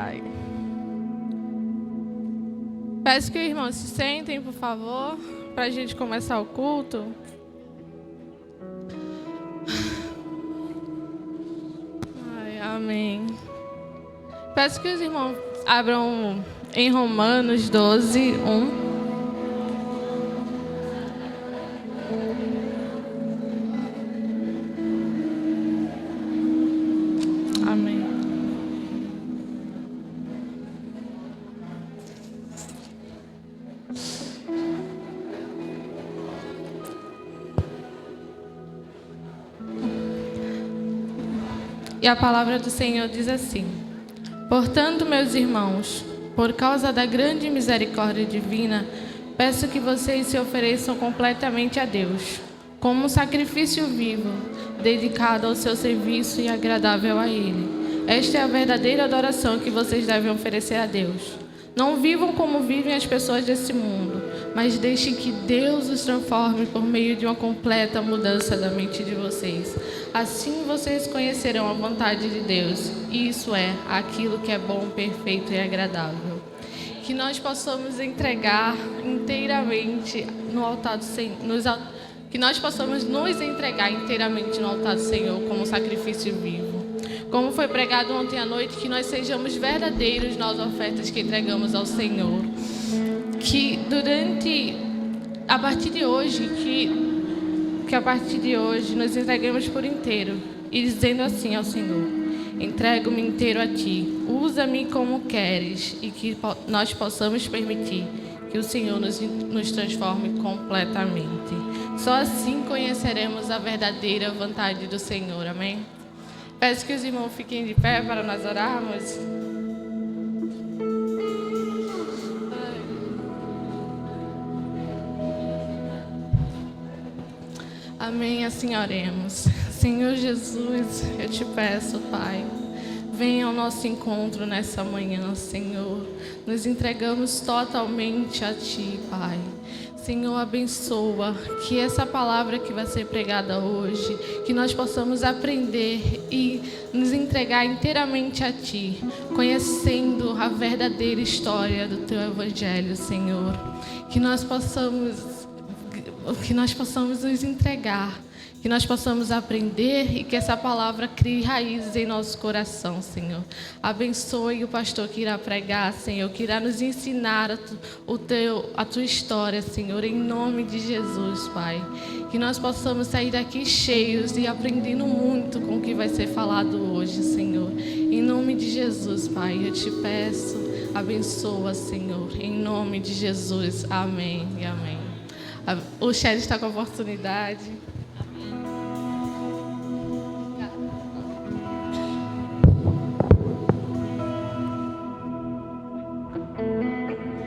Pai. Peço que os irmãos se sentem, por favor, para a gente começar o culto. Ai, amém. Peço que os irmãos abram em Romanos 12, 1. Amém. E a palavra do Senhor diz assim: Portanto, meus irmãos, por causa da grande misericórdia divina, peço que vocês se ofereçam completamente a Deus, como um sacrifício vivo, dedicado ao seu serviço e agradável a Ele. Esta é a verdadeira adoração que vocês devem oferecer a Deus. Não vivam como vivem as pessoas desse mundo, mas deixem que Deus os transforme por meio de uma completa mudança da mente de vocês. Assim vocês conhecerão a vontade de Deus, e isso é aquilo que é bom, perfeito e agradável. Que nós possamos entregar inteiramente no altar do Senhor, que nós possamos nos entregar inteiramente no altar do Senhor como um sacrifício vivo. Como foi pregado ontem à noite, que nós sejamos verdadeiros nas ofertas que entregamos ao Senhor. Que a partir de hoje, que a partir de hoje nos entreguemos por inteiro e dizendo assim ao Senhor: entrego-me inteiro a Ti, usa-me como queres, e que nós possamos permitir que o Senhor nos transforme completamente. Só assim conheceremos a verdadeira vontade do Senhor, amém? Peço que os irmãos fiquem de pé para nós orarmos. Amém, assim oremos. Senhor Jesus, eu te peço, Pai, venha ao nosso encontro nessa manhã, Senhor. Nos entregamos totalmente a Ti, Pai. Senhor, abençoa que essa palavra que vai ser pregada hoje, que nós possamos aprender e nos entregar inteiramente a Ti, conhecendo a verdadeira história do Teu Evangelho, Senhor. Que nós possamos nos entregar, que nós possamos aprender e que essa palavra crie raízes em nosso coração, Senhor. Abençoe o pastor que irá pregar, Senhor, que irá nos ensinar a Tua história, Senhor, em nome de Jesus, Pai. Que nós possamos sair daqui cheios e aprendendo muito com o que vai ser falado hoje, Senhor. Em nome de Jesus, Pai, eu te peço, abençoa, Senhor, em nome de Jesus. Amém e amém. O Shed está com a oportunidade.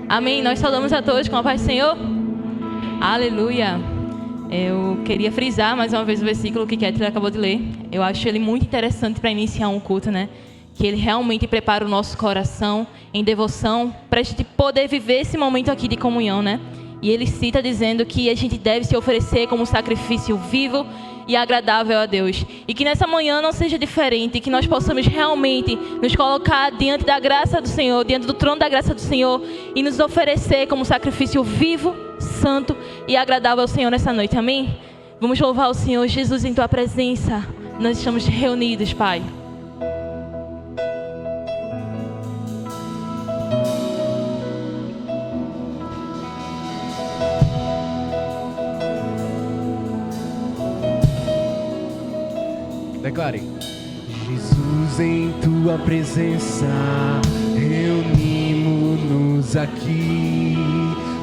Amém. Nós saudamos a todos com a paz do Senhor. Aleluia. Eu queria frisar mais uma vez o versículo que Ketley acabou de ler. Eu acho ele muito interessante para iniciar um culto, né? Que ele realmente prepara o nosso coração em devoção para a gente poder viver esse momento aqui de comunhão, né? E ele cita dizendo que a gente deve se oferecer como um sacrifício vivo e agradável a Deus. E que nessa manhã não seja diferente, que nós possamos realmente nos colocar diante da graça do Senhor, diante do trono da graça do Senhor e nos oferecer como um sacrifício vivo, santo e agradável ao Senhor nessa noite. Amém? Vamos louvar o Senhor. Jesus, em Tua presença, nós estamos reunidos, Pai. Declare. Jesus, em Tua presença, reunimos-nos aqui,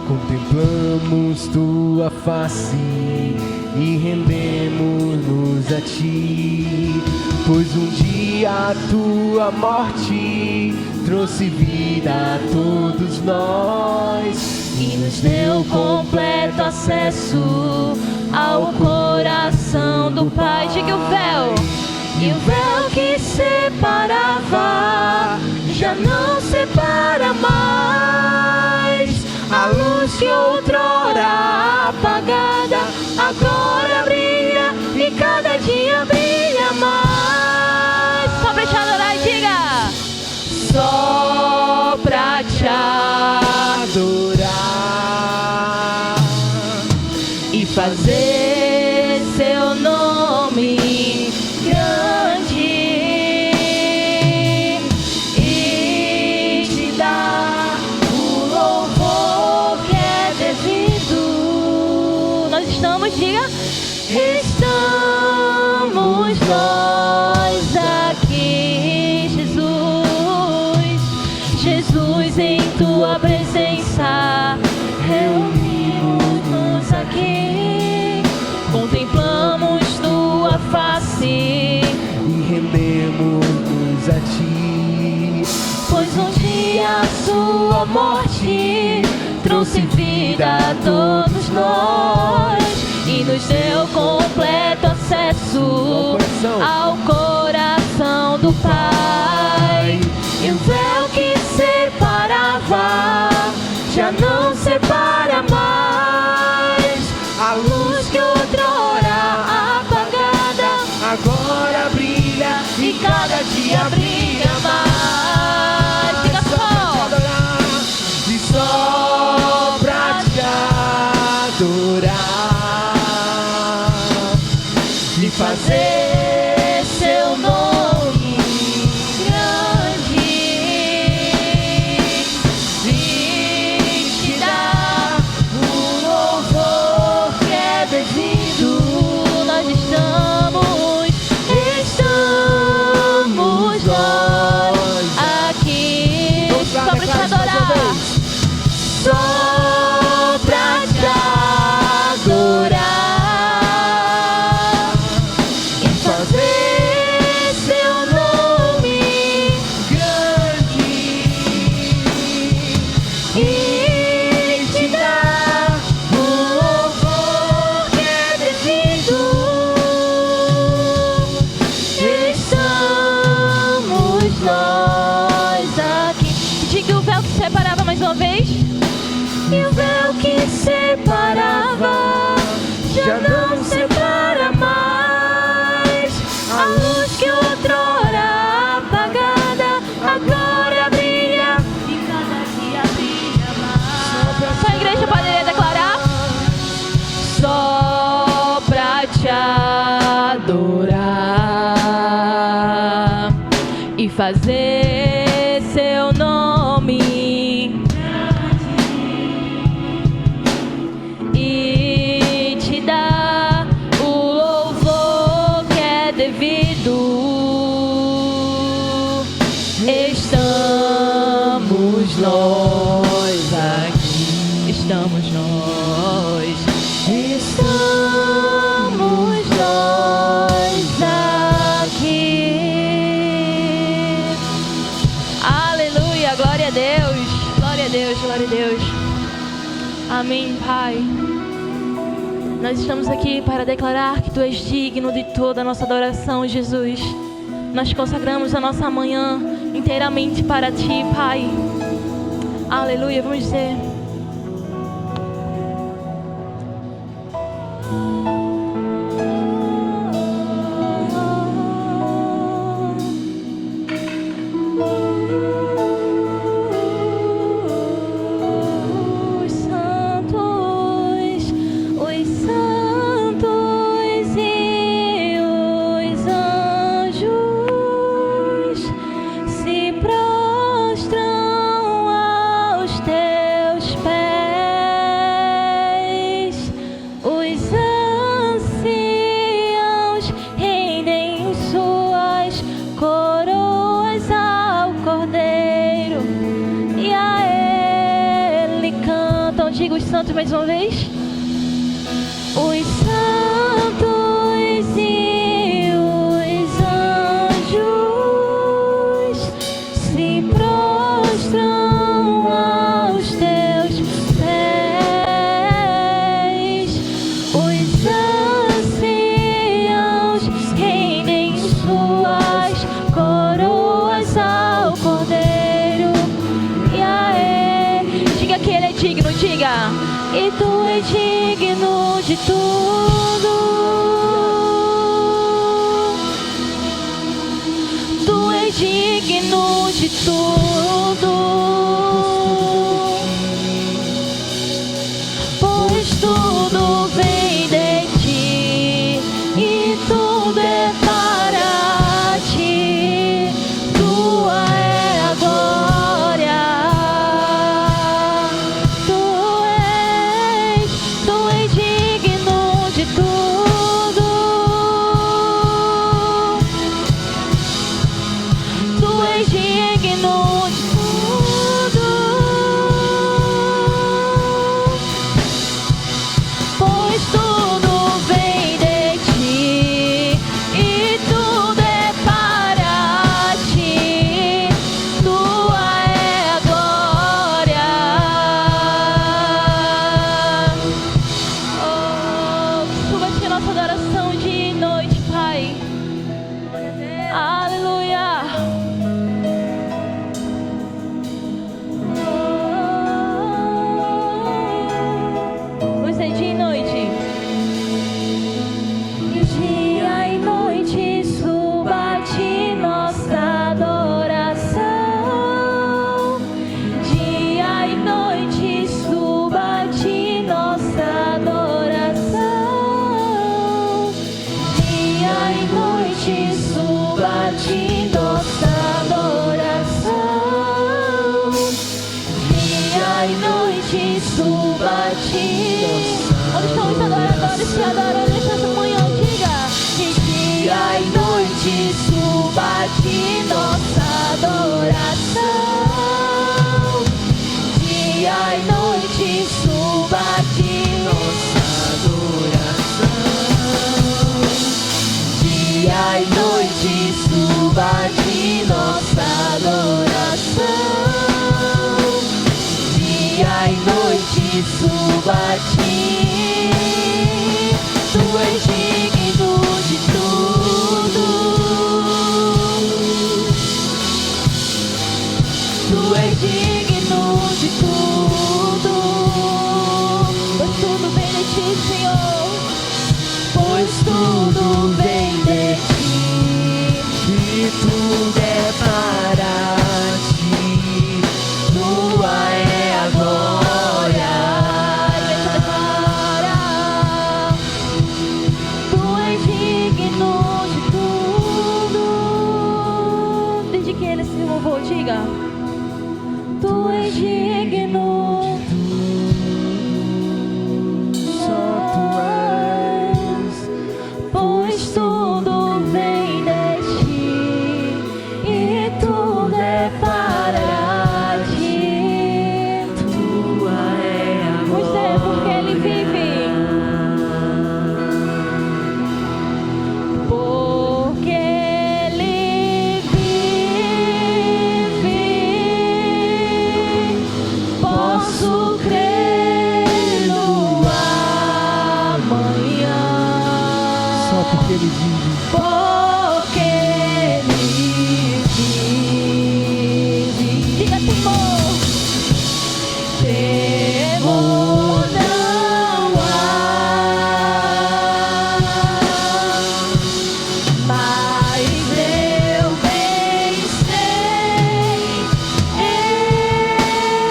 contemplamos Tua face e rendemos-nos a Ti, pois um dia a Tua morte trouxe vida a todos nós E nos deu completo acesso ao coração do Pai. Diga o véu. E o véu que separava já não separa mais. A luz que outrora apagada agora brilha e cada dia brilha mais. Só pra te adorar e diga: só pois um dia a sua morte trouxe vida a todos nós e nos deu completo acesso ao coração do Pai. E o véu que separava já não separa mais. A luz que outrora apagada agora brilha e cada dia brilha mais. Fica só e só pra te adorar e fazer seu nome grande e te dar o louvor que é devido. Nós estamos nós aqui só pra te adorar, só pra te adorar e fazer seu nome grande e te dar o louvor que é devido. Estamos nós aqui. Diga o véu que separava mais uma vez. E o véu que separava já não separa mais. A luz que outrora apagada agora brilha e cada dia brilha mais. Só a igreja poderia declarar: só pra te adorar e fazer seu nome e te dar o louvor que é devido. Estamos nós aqui, estamos nós aqui. Aleluia, glória a Deus, glória a Deus, glória a Deus. Amém, Pai. Nós estamos aqui para declarar que Tu és digno de toda a nossa adoração, Jesus. Nós consagramos a nossa manhã inteiramente para Ti, Pai. Aleluia, vamos dizer. Santos mais uma vez. Os santos e os anjos se prostram aos teus pés. Os anciãos rendem suas coroas ao Cordeiro e a Ele. Diga que Ele é digno, diga. E Tu és digno de tudo. Tu és digno de tudo. Pois tudo vem de Ti e tudo é para Ti. Tua é a glória. Tu és digno de tudo. subo a ti. Tu és digno de tudo. Tu és digno de tudo. Pois tudo vem de ti, Senhor. Pois tudo vem de ti. E tudo é para ti. Tua é a glória. Tu és digno de tudo. Desde que ele se louvou, diga. Tu és digno. Só tu és. Pois tudo vem de ti e tudo é para ti. Tua é a Pois é porque ele vive. Porque ele vive, posso crer no amanhã. Só porque ele vive. Porque ele vive. Diga, temor. Temor não há. Mas eu bem sei,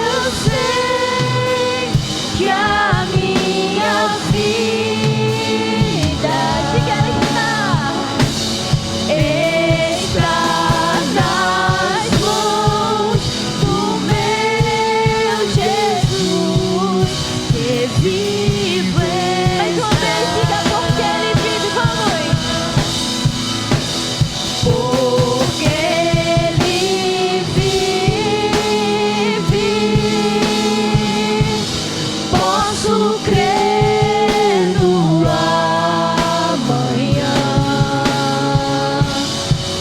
eu sei que a minha vida, diga, ela está nas mãos do meu Jesus, que vive. Mais uma vez, diga, porque ele vive, vamos. Porque ele vive, posso crer no amanhã.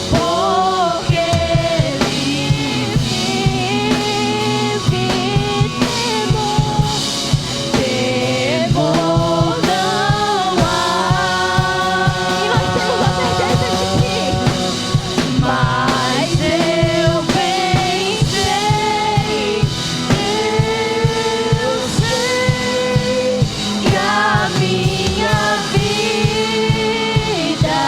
Porque ele vive, temor não há. E nós temos a certeza de que, mas eu bem sei, eu sei que a minha vida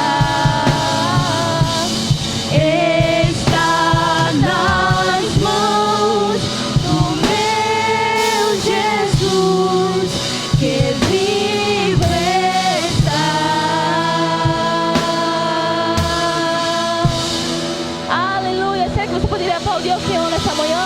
está nas mãos do meu Jesus, que vive está. Aleluia. Será que você poderia aplaudir o Senhor nessa manhã?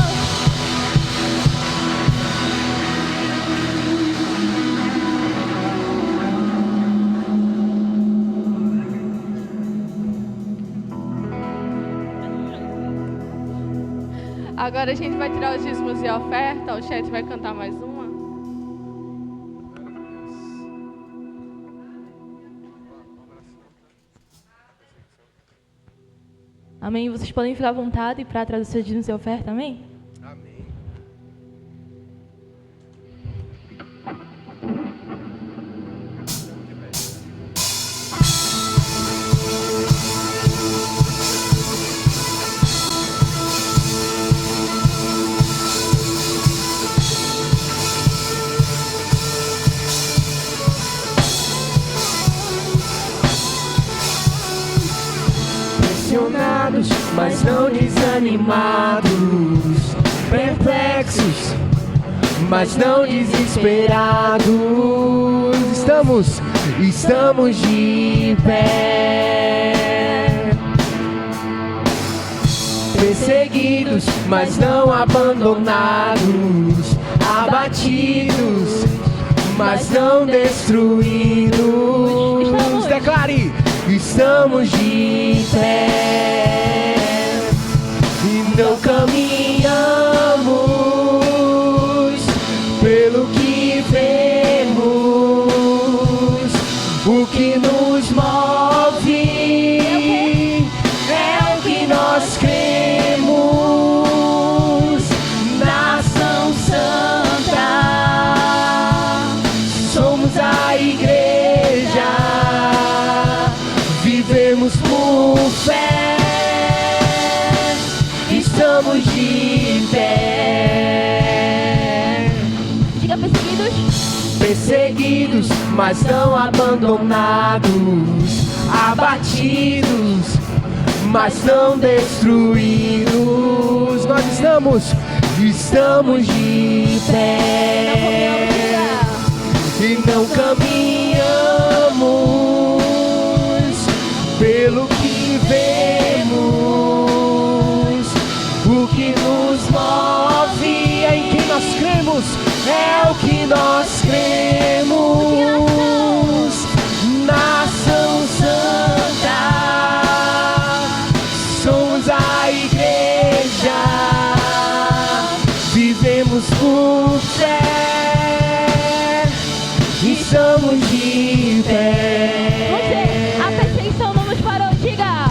Agora a gente vai tirar os dízimos e a oferta. O chat vai cantar mais uma. Amém. Vocês podem ficar à vontade para trazer seus dízimos e oferta, amém? Amém. Pressionados, mas não desanimados, perplexos, mas não desesperados. Estamos de pé. Perseguidos, mas não abandonados, abatidos, mas não destruídos. Declare: estamos de pé e não caminhamos pelo que vemos. O que nos move é o que nós cremos. Nação Santa, estamos de pé. Diga perseguidos. Perseguidos, mas não abandonados. Abatidos, mas não destruídos. Nós estamos de pé. E não caminhamos pelo que vemos. O que nos move é em quem nós cremos. É o que nós cremos. Nação Santa, somos a igreja. Vivemos por fé. Estamos de pé. A perseguição não nos parou, diga.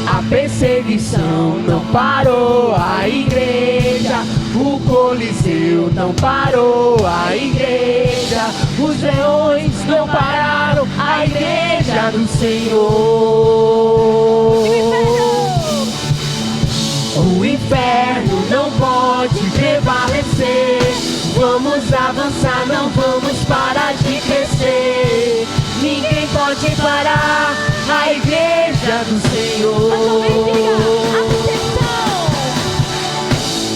A perseguição não parou a igreja. O Coliseu não parou a igreja. Os leões não pararam a igreja do Senhor. O inferno não pode prevalecer. Vamos avançar, não vamos parar de crescer. Ninguém pode parar a igreja do Senhor.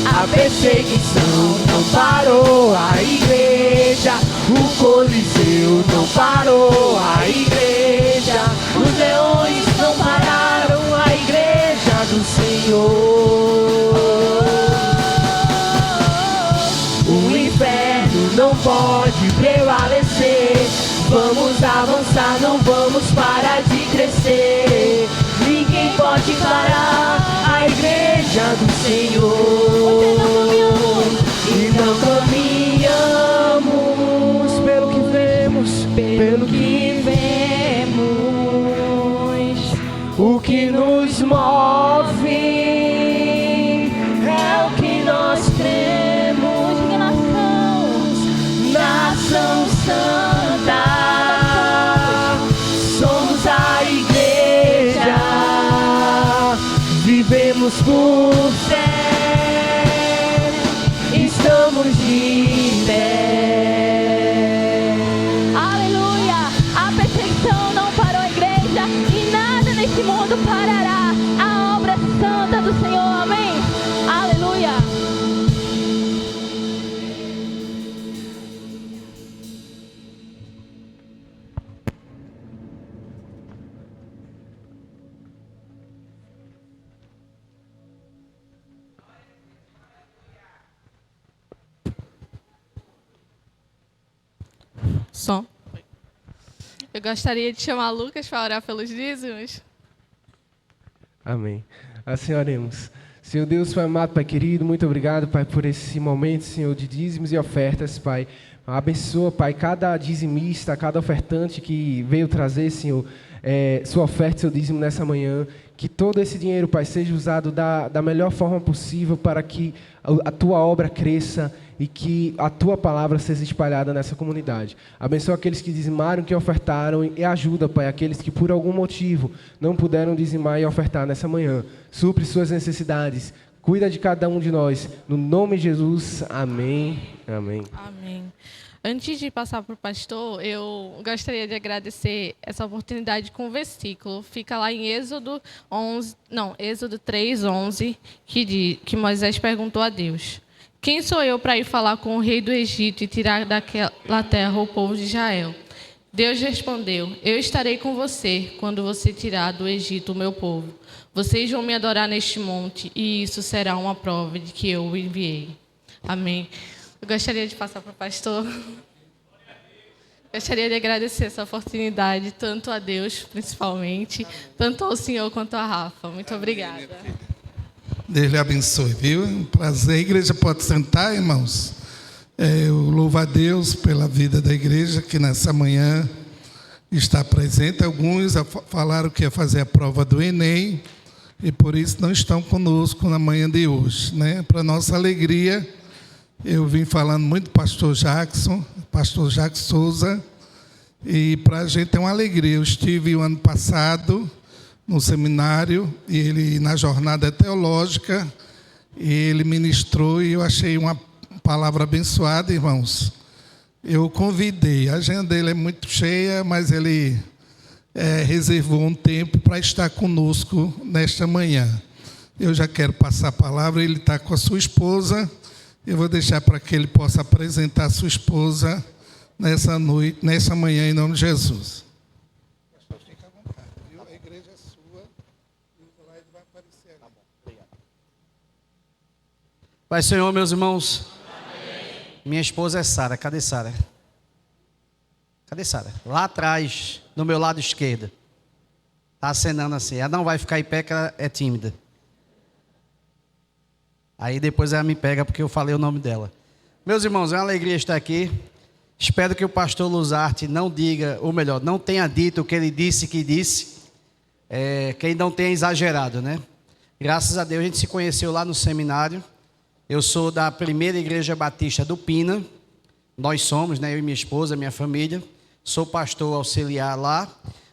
A perseguição não parou a igreja. O Coliseu não parou a igreja. Os leões não pararam a igreja do Senhor. O inferno não pode prevalecer. Vamos avançar, não vamos parar de crescer. Ninguém pode parar a igreja do Senhor. E não caminhamos pelo que vemos, pelo que vemos. O que nos move é o que nós cremos. Nação Santa, somos a igreja. Vivemos por fé, estamos de pé. Aleluia! A perseguição não parou a igreja e nada nesse mundo parará a obra santa do Senhor. Amém? Aleluia! Som. Eu gostaria de chamar Lucas para orar pelos dízimos. Amém. Assim oremos. Senhor Deus, Pai amado, Pai querido, muito obrigado, Pai, por esse momento, Senhor, de dízimos e ofertas, Pai. Abençoa, Pai, cada dizimista, cada ofertante que veio trazer, Senhor, sua oferta, seu dízimo nessa manhã. Que todo esse dinheiro, Pai, seja usado da melhor forma possível para que a Tua obra cresça e que a Tua palavra seja espalhada nessa comunidade. Abençoa aqueles que dizimaram, que ofertaram e ajuda, Pai, aqueles que por algum motivo não puderam dizimar e ofertar nessa manhã. Supre suas necessidades. Cuida de cada um de nós. No nome de Jesus. Amém. Amém. Amém. Antes de passar para o pastor, eu gostaria de agradecer essa oportunidade com o versículo. Fica lá em Êxodo 3:11, que Moisés perguntou a Deus: quem sou eu para ir falar com o rei do Egito e tirar daquela terra o povo de Israel? Deus respondeu: eu estarei com você quando você tirar do Egito o meu povo. Vocês vão me adorar neste monte, e isso será uma prova de que eu o enviei. Amém. Eu gostaria de passar para o pastor. Gostaria de agradecer essa oportunidade, tanto a Deus, principalmente, tanto ao senhor quanto a Rafa. Muito obrigada. Deus lhe abençoe, viu? Um prazer. A igreja pode sentar, irmãos. Eu louvo a Deus pela vida da igreja, que nessa manhã está presente. Alguns falaram que ia fazer a prova do Enem e por isso não estão conosco na manhã de hoje, né? Para nossa alegria, eu vim falando muito do pastor Jackson Souza, e para a gente é uma alegria. Eu estive o ano passado no seminário, e ele, na jornada teológica, ele ministrou e eu achei uma palavra abençoada, irmãos. Eu convidei, a agenda dele é muito cheia, mas ele reservou um tempo para estar conosco nesta manhã. Eu já quero passar a palavra, ele está com a sua esposa, eu vou deixar para que ele possa apresentar a sua esposa nessa noite, nessa manhã, em nome de Jesus. Pastor, fica à vontade, viu? A igreja é sua e o slide vai aparecer ali. Tá bom, obrigado. Pai Senhor, meus irmãos. Amém. Minha esposa é Sara. Cadê Sara? Cadê Sara? Lá atrás, no meu lado esquerdo. Está acenando assim. Ela não vai ficar em pé, que ela é tímida. Aí depois ela me pega porque eu falei o nome dela. Meus irmãos, é uma alegria estar aqui. Espero que o pastor Luzarte não diga, ou melhor, não tenha dito o que ele disse que disse. Quem não tenha exagerado, né? Graças a Deus a gente se conheceu lá no seminário. Eu sou da primeira igreja batista do Pina. Nós somos, né? Eu e minha esposa, minha família. Sou pastor auxiliar lá.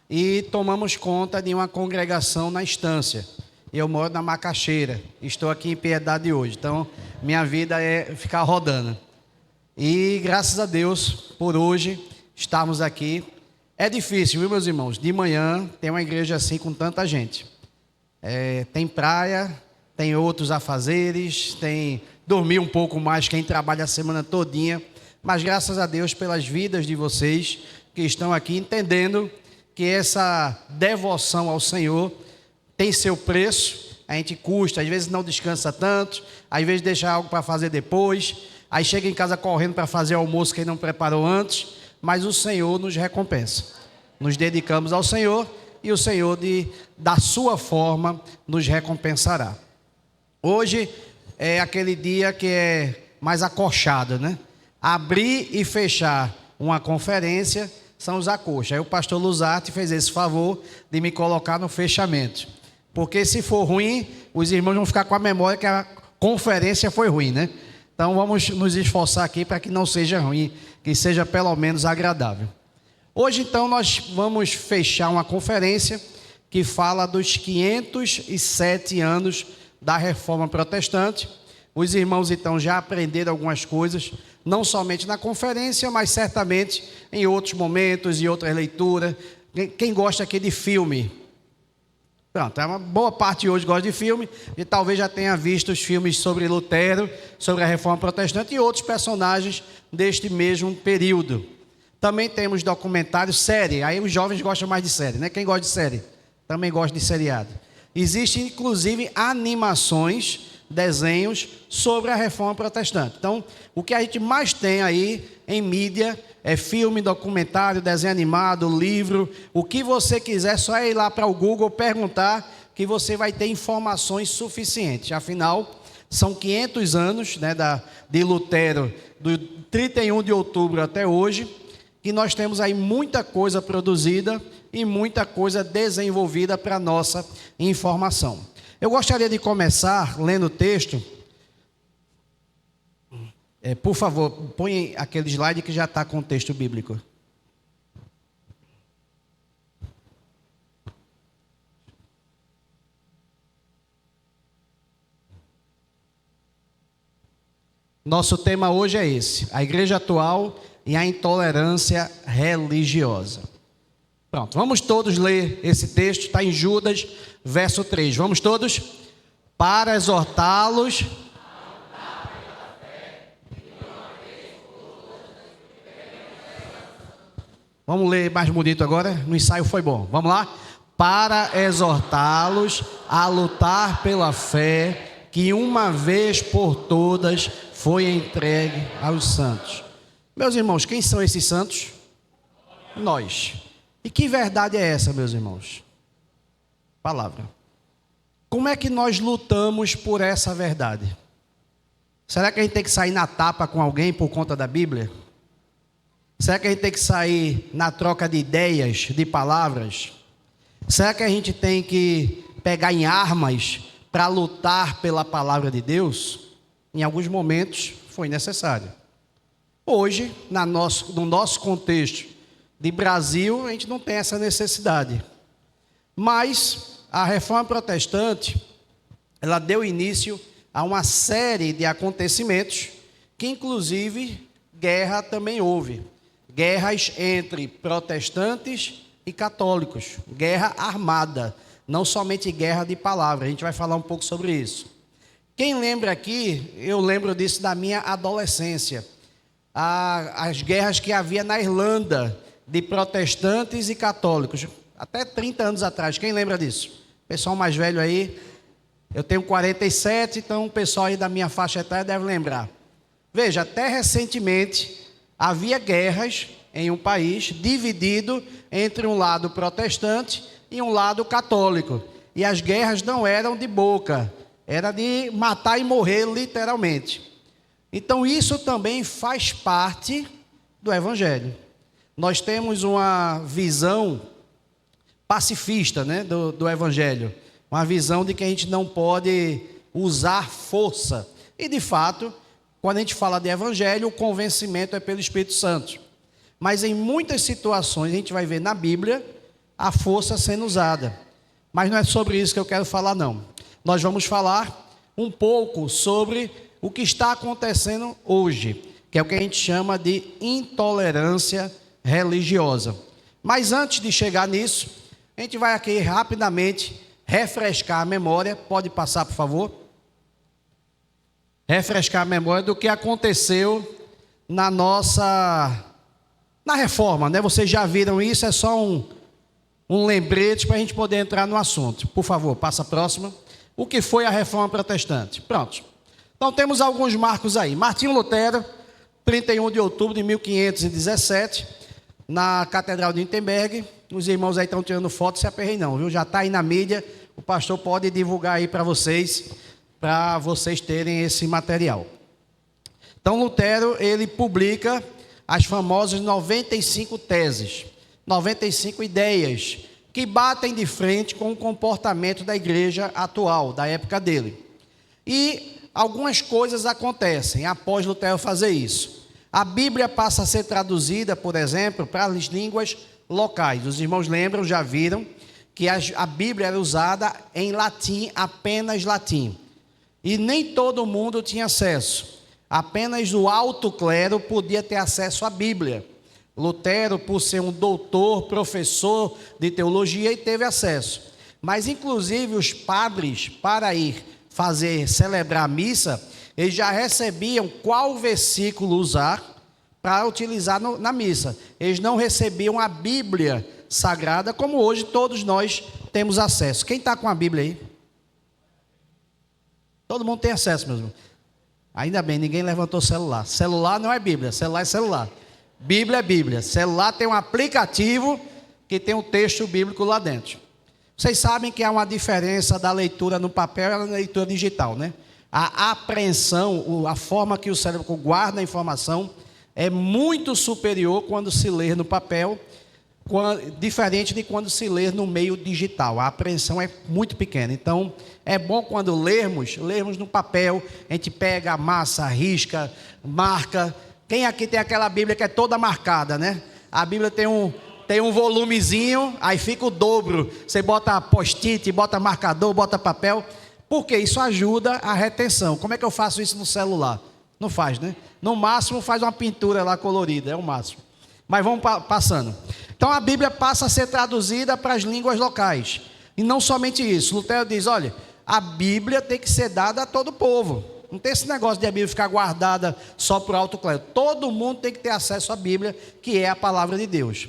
E tomamos conta de uma congregação na Estância. Eu moro na Macaxeira. Estou aqui em Piedade hoje. Então, minha vida é ficar rodando. E graças a Deus, por hoje, estarmos aqui. É difícil, viu, meus irmãos? De manhã, tem uma igreja assim com tanta gente. Tem praia, tem outros afazeres, tem dormir um pouco mais quem trabalha a semana todinha. Mas graças a Deus pelas vidas de vocês que estão aqui entendendo que essa devoção ao Senhor tem seu preço. A gente custa, às vezes não descansa tanto, às vezes deixa algo para fazer depois. Aí chega em casa correndo para fazer almoço que não preparou antes, mas o Senhor nos recompensa. Nos dedicamos ao Senhor e o Senhor, da sua forma, nos recompensará. Hoje é aquele dia que é mais acolchado, né? Abrir e fechar uma conferência são os acochos. Aí o pastor Luzarte fez esse favor de me colocar no fechamento. Porque se for ruim, os irmãos vão ficar com a memória que a conferência foi ruim, né? Então vamos nos esforçar aqui para que não seja ruim, que seja pelo menos agradável. Hoje então nós vamos fechar uma conferência que fala dos 507 anos da Reforma Protestante. Os irmãos então já aprenderam algumas coisas, não somente na conferência, mas certamente em outros momentos e outras leituras. Quem gosta aqui de filme? Pronto, uma boa parte hoje gosta de filme e talvez já tenha visto os filmes sobre Lutero, sobre a Reforma Protestante e outros personagens deste mesmo período. Também temos documentários, série, aí os jovens gostam mais de série, né? Quem gosta de série? Também gosta de seriado. Existem inclusive animações, desenhos sobre a Reforma Protestante. Então, o que a gente mais tem aí em mídia é filme, documentário, desenho animado, livro, o que você quiser, só é ir lá para o Google perguntar que você vai ter informações suficientes. Afinal, são 500 anos, né, de Lutero, do 31 de outubro até hoje, que nós temos aí muita coisa produzida e muita coisa desenvolvida para a nossa informação. Eu gostaria de começar lendo o texto. Por favor, põe aquele slide que já está com o texto bíblico. Nosso tema hoje é esse: a igreja atual e a intolerância religiosa. Pronto, vamos todos ler esse texto, está em Judas, verso 3. Vamos todos? Para exortá-los. Vamos ler mais bonito agora? No ensaio foi bom. Vamos lá? Para exortá-los a lutar pela fé que uma vez por todas foi entregue aos santos. Meus irmãos, quem são esses santos? Nós. E que verdade é essa, meus irmãos? Palavra. Como é que nós lutamos por essa verdade? Será que a gente tem que sair na tapa com alguém por conta da Bíblia? Será que a gente tem que sair na troca de ideias, de palavras? Será que a gente tem que pegar em armas para lutar pela palavra de Deus? Em alguns momentos foi necessário. Hoje, no nosso contexto de Brasil, a gente não tem essa necessidade. Mas a Reforma Protestante, ela deu início a uma série de acontecimentos que, inclusive, guerra também houve. Guerras entre protestantes e católicos, guerra armada, não somente guerra de palavra. A gente vai falar um pouco sobre isso. Quem lembra aqui, eu lembro disso da minha adolescência, as guerras que havia na Irlanda, de protestantes e católicos, até 30 anos atrás. Quem lembra disso? Pessoal mais velho aí, eu tenho 47, então o pessoal aí da minha faixa etária deve lembrar. Veja, até recentemente havia guerras em um país dividido entre um lado protestante e um lado católico. E as guerras não eram de boca, era de matar e morrer literalmente. Então isso também faz parte do Evangelho. Nós temos uma visão pacifista, né, do Evangelho. Uma visão de que a gente não pode usar força. E de fato, quando a gente fala de Evangelho, o convencimento é pelo Espírito Santo. Mas em muitas situações, a gente vai ver na Bíblia a força sendo usada. Mas não é sobre isso que eu quero falar, não. Nós vamos falar um pouco sobre o que está acontecendo hoje, que é o que a gente chama de intolerância religiosa. Mas antes de chegar nisso, a gente vai aqui rapidamente refrescar a memória. Pode passar, por favor? Refrescar a memória do que aconteceu na reforma, né? Vocês já viram isso, é só um lembrete para a gente poder entrar no assunto. Por favor, passa a próxima. O que foi a Reforma Protestante? Pronto. Então temos alguns marcos aí. Martinho Lutero, 31 de outubro de 1517, na Catedral de Wittenberg. Os irmãos aí estão tirando foto, se aperrei não, viu? Já está aí na mídia, o pastor pode divulgar aí para vocês terem esse material. Então Lutero, ele publica as famosas 95 teses, 95 ideias, que batem de frente com o comportamento da igreja atual, da época dele. E algumas coisas acontecem após Lutero fazer isso. A Bíblia passa a ser traduzida, por exemplo, para as línguas locais. Os irmãos lembram, já viram, que a Bíblia era usada em latim, apenas latim. E nem todo mundo tinha acesso. Apenas o alto clero podia ter acesso à Bíblia. Lutero, por ser um doutor, professor de teologia, ele teve acesso. Mas, inclusive, os padres, para ir celebrar a missa, eles já recebiam qual versículo usar para utilizar na missa. Eles não recebiam a Bíblia Sagrada, como hoje todos nós temos acesso. Quem está com a Bíblia aí? Todo mundo tem acesso, mesmo. Ainda bem, ninguém levantou celular. Celular não é Bíblia, celular é celular. Bíblia é Bíblia. Celular tem um aplicativo que tem um texto bíblico lá dentro. Vocês sabem que há uma diferença da leitura no papel e da leitura digital, né? A apreensão, a forma que o cérebro guarda a informação é muito superior quando se lê no papel, diferente de quando se lê no meio digital. A apreensão é muito pequena. Então, é bom quando lermos no papel, a gente pega, amassa, risca, marca. Quem aqui tem aquela Bíblia que é toda marcada, né? A Bíblia tem um volumezinho, aí fica o dobro. Você bota post-it, bota marcador, bota papel. Porque isso ajuda a retenção. Como é que eu faço isso no celular? Não faz, né? No máximo faz uma pintura lá colorida, é o máximo. Mas vamos passando. Então a Bíblia passa a ser traduzida para as línguas locais. E não somente isso. Lutero diz, olha, a Bíblia tem que ser dada a todo o povo. Não tem esse negócio de a Bíblia ficar guardada só para o alto clero. Todo mundo tem que ter acesso à Bíblia, que é a palavra de Deus.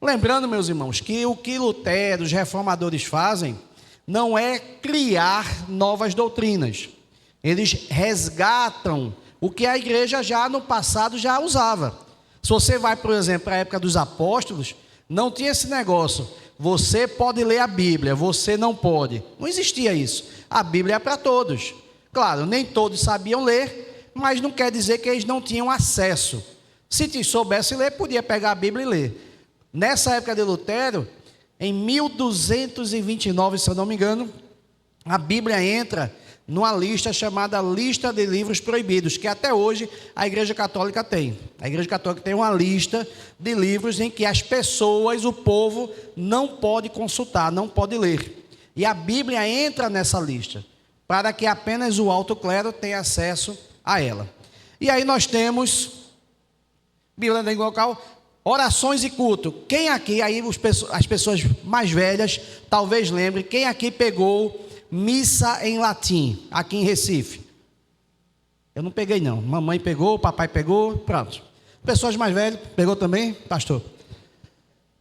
Lembrando, meus irmãos, que o que Lutero, os reformadores fazem, não é criar novas doutrinas. Eles resgatam o que a igreja já no passado já usava. Se você vai, por exemplo, para a época dos apóstolos, não tinha esse negócio. Você pode ler a Bíblia, você não pode. Não existia isso. A Bíblia é para todos. Claro, nem todos sabiam ler, mas não quer dizer que eles não tinham acesso. Se soubesse ler, podia pegar a Bíblia e ler. Nessa época de Lutero, em 1229, se eu não me engano, a Bíblia entra numa lista chamada Lista de Livros Proibidos, que até hoje a Igreja Católica tem. A Igreja Católica tem uma lista de livros em que as pessoas, o povo, não pode consultar, não pode ler. E a Bíblia entra nessa lista, para que apenas o alto clero tenha acesso a ela. E aí nós temos, Bíblia na língua local, orações e culto. Quem aqui, aí as pessoas mais velhas, talvez lembrem, quem aqui pegou missa em latim, aqui em Recife? Eu não peguei não, mamãe pegou, papai pegou, pronto. Pessoas mais velhas, pegou também, pastor?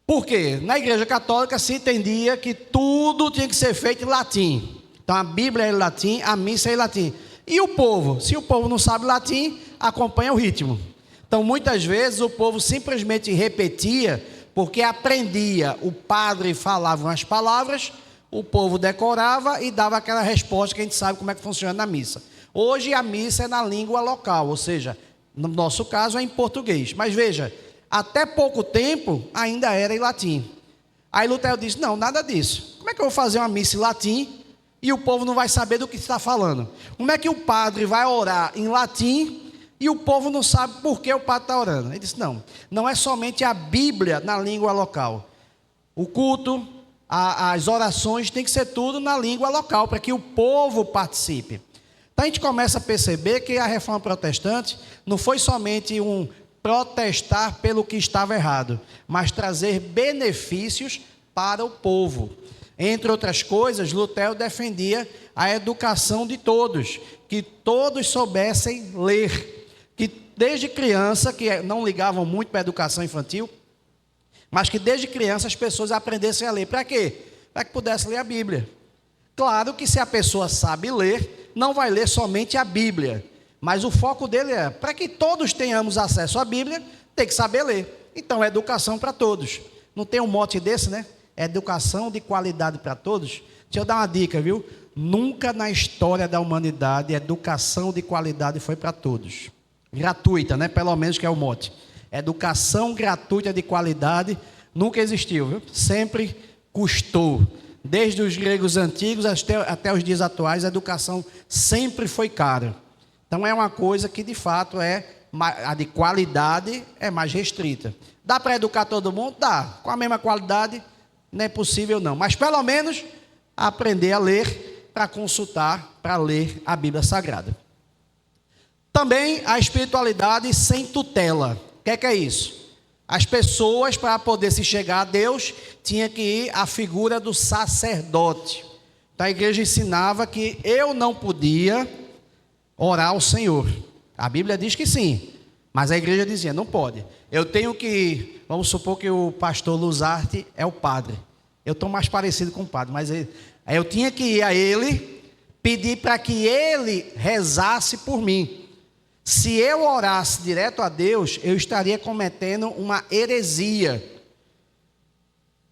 Por quê? Na igreja católica se entendia que tudo tinha que ser feito em latim. Então a Bíblia é em latim, a missa é em latim. E o povo? Se o povo não sabe latim, acompanha o ritmo. Então muitas vezes o povo simplesmente repetia, porque aprendia, o padre falava umas palavras, o povo decorava e dava aquela resposta que a gente sabe como é que funciona na missa. Hoje a missa é na língua local, ou seja, no nosso caso é em português. Mas veja, até pouco tempo ainda era em latim. Aí Lutero disse, não, nada disso. Como é que eu vou fazer uma missa em latim e o povo não vai saber do que está falando? Como é que o padre vai orar em latim e o povo não sabe por que o padre está orando? Ele disse, não é somente a Bíblia na língua local. O culto, as orações tem que ser tudo na língua local, para que o povo participe. Então a gente começa a perceber que a reforma protestante não foi somente um protestar pelo que estava errado, mas trazer benefícios para o povo. Entre outras coisas, Lutero defendia a educação de todos, que todos soubessem ler, que desde criança, que não ligavam muito para a educação infantil, mas que desde criança as pessoas aprendessem a ler. Para quê? Para que pudessem ler a Bíblia. Claro que se a pessoa sabe ler, não vai ler somente a Bíblia, mas o foco dele é, para que todos tenhamos acesso à Bíblia, tem que saber ler. Então é educação para todos. Não tem um mote desse, né? É educação de qualidade para todos. Deixa eu dar uma dica, viu? Nunca na história da humanidade educação de qualidade foi para todos. Gratuita, né? Pelo menos que é o mote. Educação gratuita de qualidade nunca existiu, viu? Sempre custou. Desde os gregos antigos até os dias atuais, a educação sempre foi cara. Então é uma coisa que de fato a de qualidade é mais restrita. Dá para educar todo mundo? Dá. Com a mesma qualidade, não é possível não. Mas pelo menos aprender a ler para consultar, para ler a Bíblia Sagrada. Também a espiritualidade sem tutela. O que é isso? As pessoas, para poder se chegar a Deus, tinha que ir à figura do sacerdote. Então a igreja ensinava que eu não podia orar ao Senhor. A Bíblia diz que sim, mas a igreja dizia, não pode. Eu tenho que, vamos supor que o pastor Luzarte é o padre. Eu estou mais parecido com o padre, mas eu tinha que ir a ele, pedir para que ele rezasse por mim. Se eu orasse direto a Deus, eu estaria cometendo uma heresia.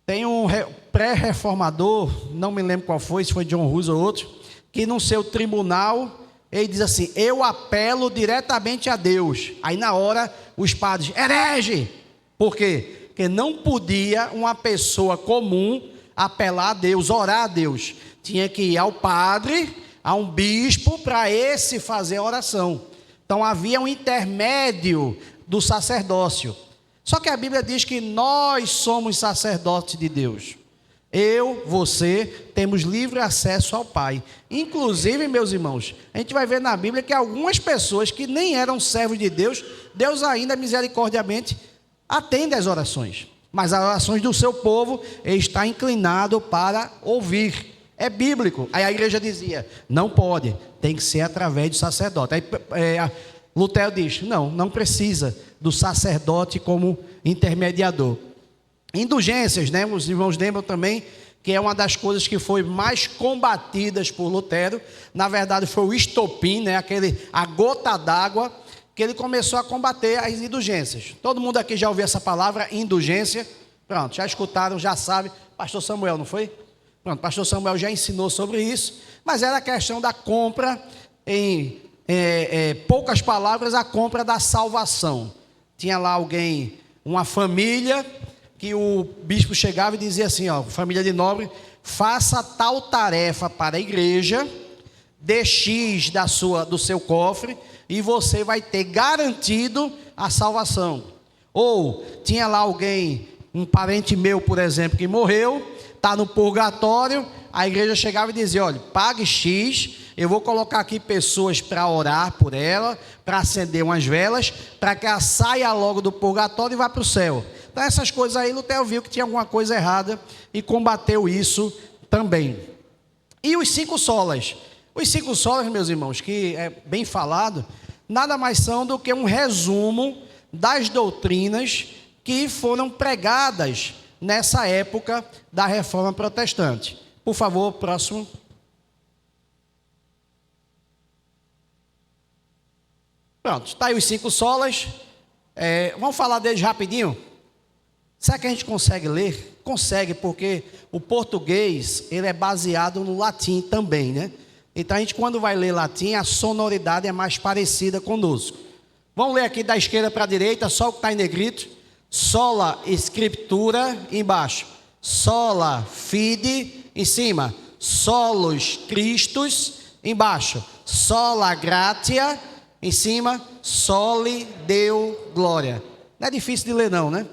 Tem um pré-reformador, não me lembro qual foi, se foi John Hus ou outro, que no seu tribunal, ele diz assim, eu apelo diretamente a Deus. Aí na hora, os padres, herege! Por quê? Porque não podia uma pessoa comum apelar a Deus, orar a Deus. Tinha que ir ao padre, a um bispo, para esse fazer a oração. Então havia um intermédio do sacerdócio. Só que a Bíblia diz que nós somos sacerdotes de Deus. Eu, você, temos livre acesso ao Pai. Inclusive, meus irmãos, a gente vai ver na Bíblia que algumas pessoas que nem eram servos de Deus, Deus ainda misericordiamente atende às orações. Mas as orações do seu povo, ele está inclinado para ouvir. É bíblico. Aí a igreja dizia, não pode, tem que ser através do sacerdote. Aí Lutero diz, não precisa do sacerdote como intermediador. Indulgências, né? Os irmãos lembram também que é uma das coisas que foi mais combatidas por Lutero. Na verdade foi o estopim, né? A gota d'água que ele começou a combater as indulgências. Todo mundo aqui já ouviu essa palavra, indulgência? Pronto, já escutaram, já sabe. Pastor Samuel, não foi? Pronto, pastor Samuel já ensinou sobre isso, mas era a questão da compra, em poucas palavras, a compra da salvação. Tinha lá alguém, uma família, que o bispo chegava e dizia assim, família de nobre, faça tal tarefa para a igreja, dê X do seu cofre, e você vai ter garantido a salvação. Ou, tinha lá alguém, um parente meu, por exemplo, que morreu, está no purgatório, a igreja chegava e dizia: olha, pague X, eu vou colocar aqui pessoas para orar por ela, para acender umas velas, para que ela saia logo do purgatório e vá para o céu. Então essas coisas aí, Lutero viu que tinha alguma coisa errada e combateu isso também. E os 5 solas? Os 5 solas, meus irmãos, que é bem falado, nada mais são do que um resumo das doutrinas que foram pregadas nessa época da Reforma Protestante. Por favor, próximo. Pronto, está aí os 5 solas. Vamos falar deles rapidinho? Será que a gente consegue ler? Consegue, porque o português ele é baseado no latim também, né? Então a gente, quando vai ler latim, a sonoridade é mais parecida conosco. Vamos ler aqui da esquerda para a direita, só o que está em negrito. Sola Scriptura embaixo, sola fide em cima, solos Christus embaixo, sola gratia em cima, soli Deo glória. Não é difícil de ler não, né?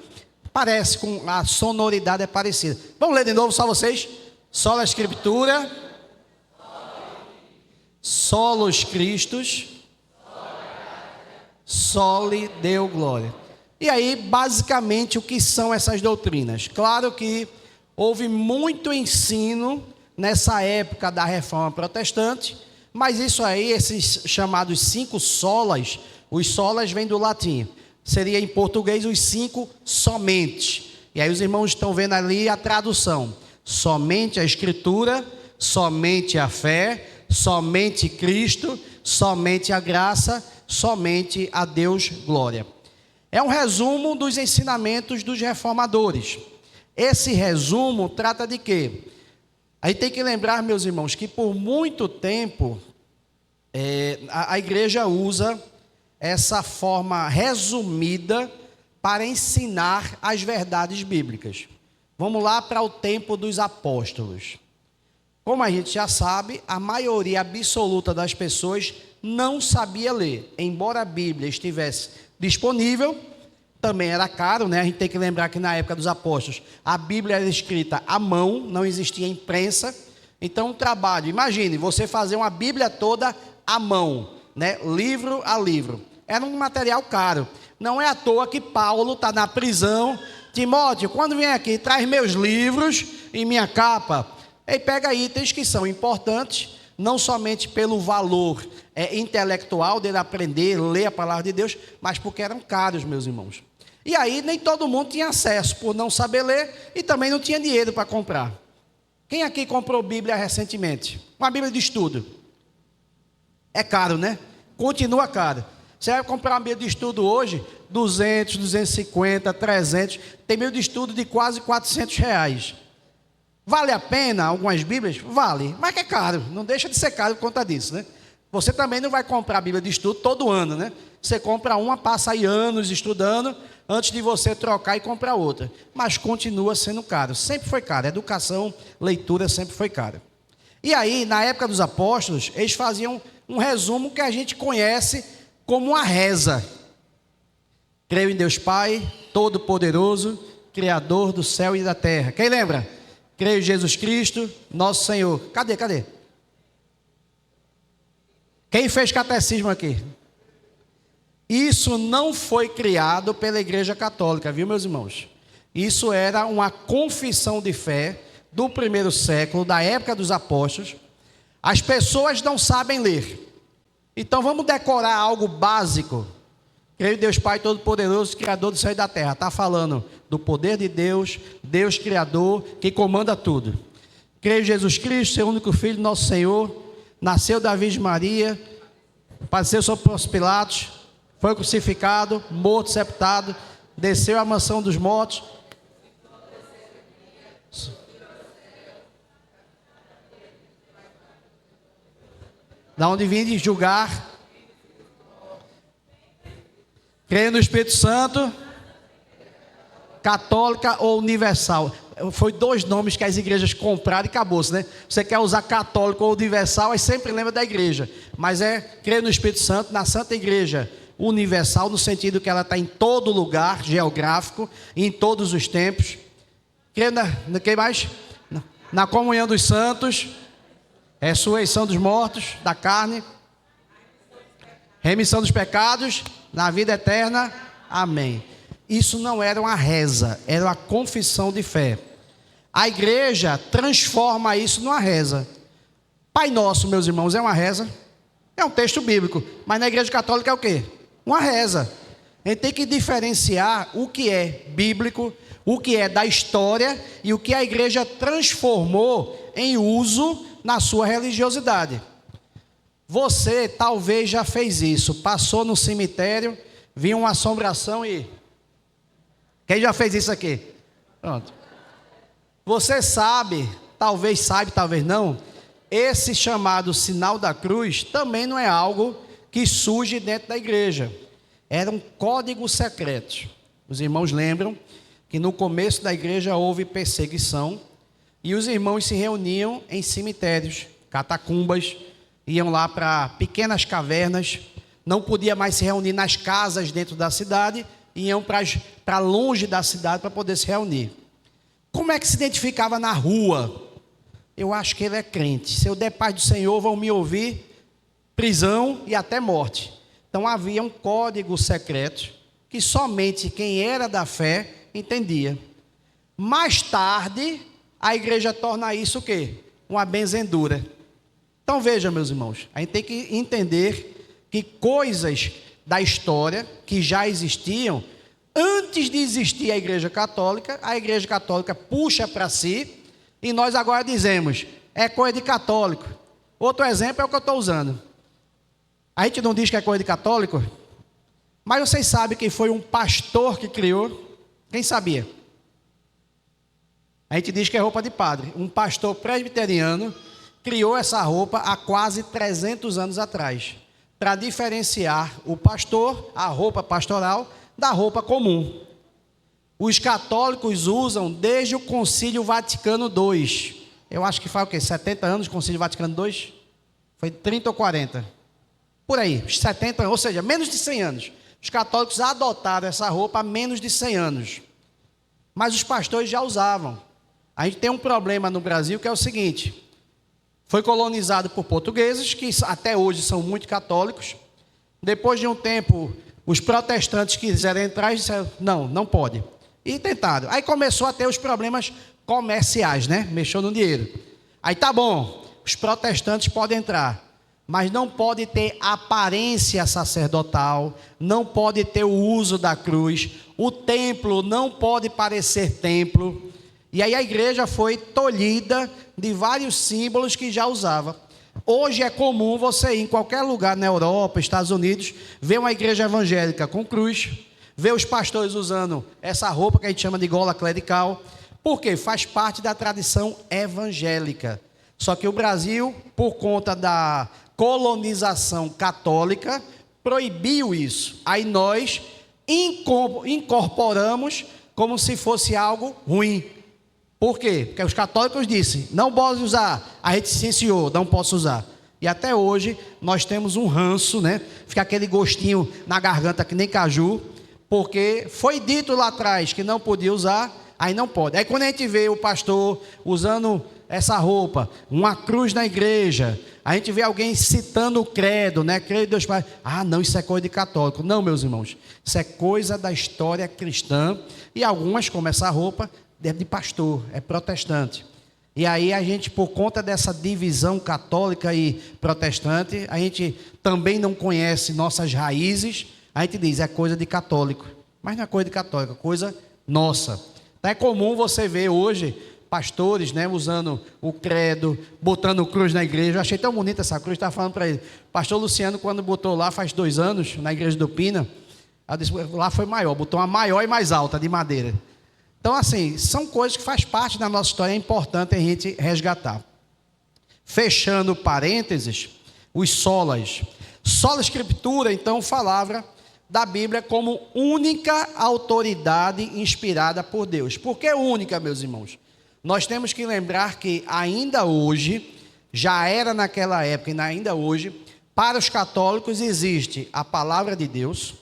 Parece, com a sonoridade é parecida. Vamos ler de novo, só vocês. Sola Scriptura, solos Christus, soli Deo glória. E aí, basicamente, o que são essas doutrinas? Claro que houve muito ensino nessa época da Reforma Protestante, mas isso aí, esses chamados 5 solas, os solas vêm do latim, seria em português os 5 somente. E aí os irmãos estão vendo ali a tradução: somente a Escritura, somente a fé, somente Cristo, somente a graça, somente a Deus glória. É um resumo dos ensinamentos dos reformadores. Esse resumo trata de quê? Aí tem que lembrar, meus irmãos, que por muito tempo a igreja usa essa forma resumida para ensinar as verdades bíblicas. Vamos lá para o tempo dos apóstolos. Como a gente já sabe, a maioria absoluta das pessoas não sabia ler. Embora a Bíblia estivesse disponível, também era caro, né? A gente tem que lembrar que na época dos apóstolos, a Bíblia era escrita à mão, não existia imprensa. Então, um trabalho, imagine, você fazer uma Bíblia toda à mão, né? Livro a livro. Era um material caro. Não é à toa que Paulo está na prisão. Timóteo, quando vem aqui, traz meus livros e minha capa. E pega itens que são importantes, não somente pelo valor intelectual dele aprender, ler a palavra de Deus, mas porque eram caros, meus irmãos. E aí nem todo mundo tinha acesso por não saber ler e também não tinha dinheiro para comprar. Quem aqui comprou Bíblia recentemente? Uma Bíblia de estudo. É caro, né? Continua caro. Você vai comprar uma Bíblia de estudo hoje, 200, 250, 300, tem Bíblia de estudo de quase R$400. Vale a pena algumas Bíblias? Vale, mas que é caro, não deixa de ser caro por conta disso, né? Você também não vai comprar a Bíblia de estudo todo ano, né? Você compra uma, passa aí anos estudando, antes de você trocar e comprar outra. Mas continua sendo caro, sempre foi caro. Educação, leitura sempre foi caro. E aí, na época dos apóstolos, eles faziam um resumo que a gente conhece como uma reza. Creio em Deus Pai, Todo-Poderoso, Criador do céu e da terra. Quem lembra? Creio em Jesus Cristo, nosso Senhor. Cadê? Quem fez catecismo aqui? Isso não foi criado pela Igreja Católica, viu, meus irmãos? Isso era uma confissão de fé do primeiro século, da época dos apóstolos. As pessoas não sabem ler. Então vamos decorar algo básico. Creio em Deus Pai Todo-Poderoso, Criador do céu e da terra. Está falando do poder de Deus, Deus Criador, que comanda tudo. Creio em Jesus Cristo, seu único Filho, nosso Senhor, nasceu da Virgem Maria, padeceu sob Pôncio Pilatos, foi crucificado, morto, sepultado, desceu à mansão dos mortos. Da onde vim de julgar. Creio no Espírito Santo, católica ou universal. Foi 2 nomes que as igrejas compraram e acabou-se, né? Você quer usar católico ou universal, aí sempre lembra da igreja. Mas creio no Espírito Santo, na Santa Igreja Universal, no sentido que ela está em todo lugar geográfico, em todos os tempos. Creio quem mais? Não. na comunhão dos santos, ressurreição dos mortos, da carne, remissão dos pecados, na vida eterna. Amém. Isso não era uma reza, era uma confissão de fé. A igreja transforma isso numa reza. Pai Nosso, meus irmãos, é uma reza? É um texto bíblico, mas na igreja católica é o quê? Uma reza. A gente tem que diferenciar o que é bíblico, o que é da história e o que a igreja transformou em uso na sua religiosidade. Você talvez já fez isso, passou no cemitério, viu uma assombração e... Quem já fez isso aqui? Pronto. Você sabe, talvez não, esse chamado sinal da cruz também não é algo que surge dentro da igreja. Era um código secreto. Os irmãos lembram que no começo da igreja houve perseguição e os irmãos se reuniam em cemitérios, catacumbas, iam lá para pequenas cavernas, não podia mais se reunir nas casas dentro da cidade, iam para longe da cidade para poder se reunir. Como é que se identificava na rua? Eu acho que ele é crente. Se eu der paz do Senhor, vão me ouvir, prisão e até morte. Então havia um código secreto que somente quem era da fé entendia. Mais tarde, a igreja torna isso o quê? Uma benzedura. Então veja, meus irmãos, a gente tem que entender que coisas da história que já existiam, antes de existir a igreja católica puxa para si, e nós agora dizemos, é coisa de católico. Outro exemplo é o que eu estou usando. A gente não diz que é coisa de católico, mas vocês sabem que foi um pastor que criou? Quem sabia? A gente diz que é roupa de padre. Um pastor presbiteriano criou essa roupa há quase 300 anos atrás, para diferenciar o pastor, a roupa pastoral, da roupa comum. Os católicos usam desde o Concílio Vaticano II. Eu acho que faz o quê? 70 anos o Concílio Vaticano II? Foi 30 ou 40? Por aí, 70 anos, ou seja, menos de 100 anos. Os católicos adotaram essa roupa há menos de 100 anos. Mas os pastores já usavam. A gente tem um problema no Brasil que é o seguinte: foi colonizado por portugueses, que até hoje são muito católicos. Depois de um tempo, os protestantes quiseram entrar e disseram, não pode. E tentaram. Aí começou a ter os problemas comerciais, né? Mexeu no dinheiro. Aí tá bom, os protestantes podem entrar, mas não pode ter aparência sacerdotal, não pode ter o uso da cruz, o templo não pode parecer templo. E aí a igreja foi tolhida de vários símbolos que já usava. Hoje é comum você ir em qualquer lugar na Europa, Estados Unidos, ver uma igreja evangélica com cruz, ver os pastores usando essa roupa que a gente chama de gola clerical, porque faz parte da tradição evangélica. Só que o Brasil, por conta da colonização católica, proibiu isso. Aí nós incorporamos como se fosse algo ruim. Por quê? Porque os católicos disseram, não pode usar. A gente licenciou, não posso usar. E até hoje nós temos um ranço, né? Fica aquele gostinho na garganta que nem caju, porque foi dito lá atrás que não podia usar, aí não pode. Aí quando a gente vê o pastor usando essa roupa, uma cruz na igreja, a gente vê alguém citando o credo, né? Credo de Deus Pai. Não, isso é coisa de católico. Não, meus irmãos, isso é coisa da história cristã. E algumas, como essa roupa, é de pastor, é protestante. E aí a gente, por conta dessa divisão católica e protestante, a gente também não conhece nossas raízes, a gente diz, é coisa de católico. Mas não é coisa de católico, é coisa nossa. Então é comum você ver hoje pastores, né, usando o credo, botando cruz na igreja. Eu achei tão bonita essa cruz, estava falando para ele. Pastor Luciano, quando botou lá, faz 2 anos, na igreja do Pina, lá foi maior, botou uma maior e mais alta, de madeira. Então, assim, são coisas que faz parte da nossa história, é importante a gente resgatar. Fechando parênteses, os solas. Sola Escritura, então, falava da Bíblia como única autoridade inspirada por Deus. Por que única, meus irmãos? Nós temos que lembrar que ainda hoje, já era naquela época e ainda hoje, para os católicos existe a palavra de Deus.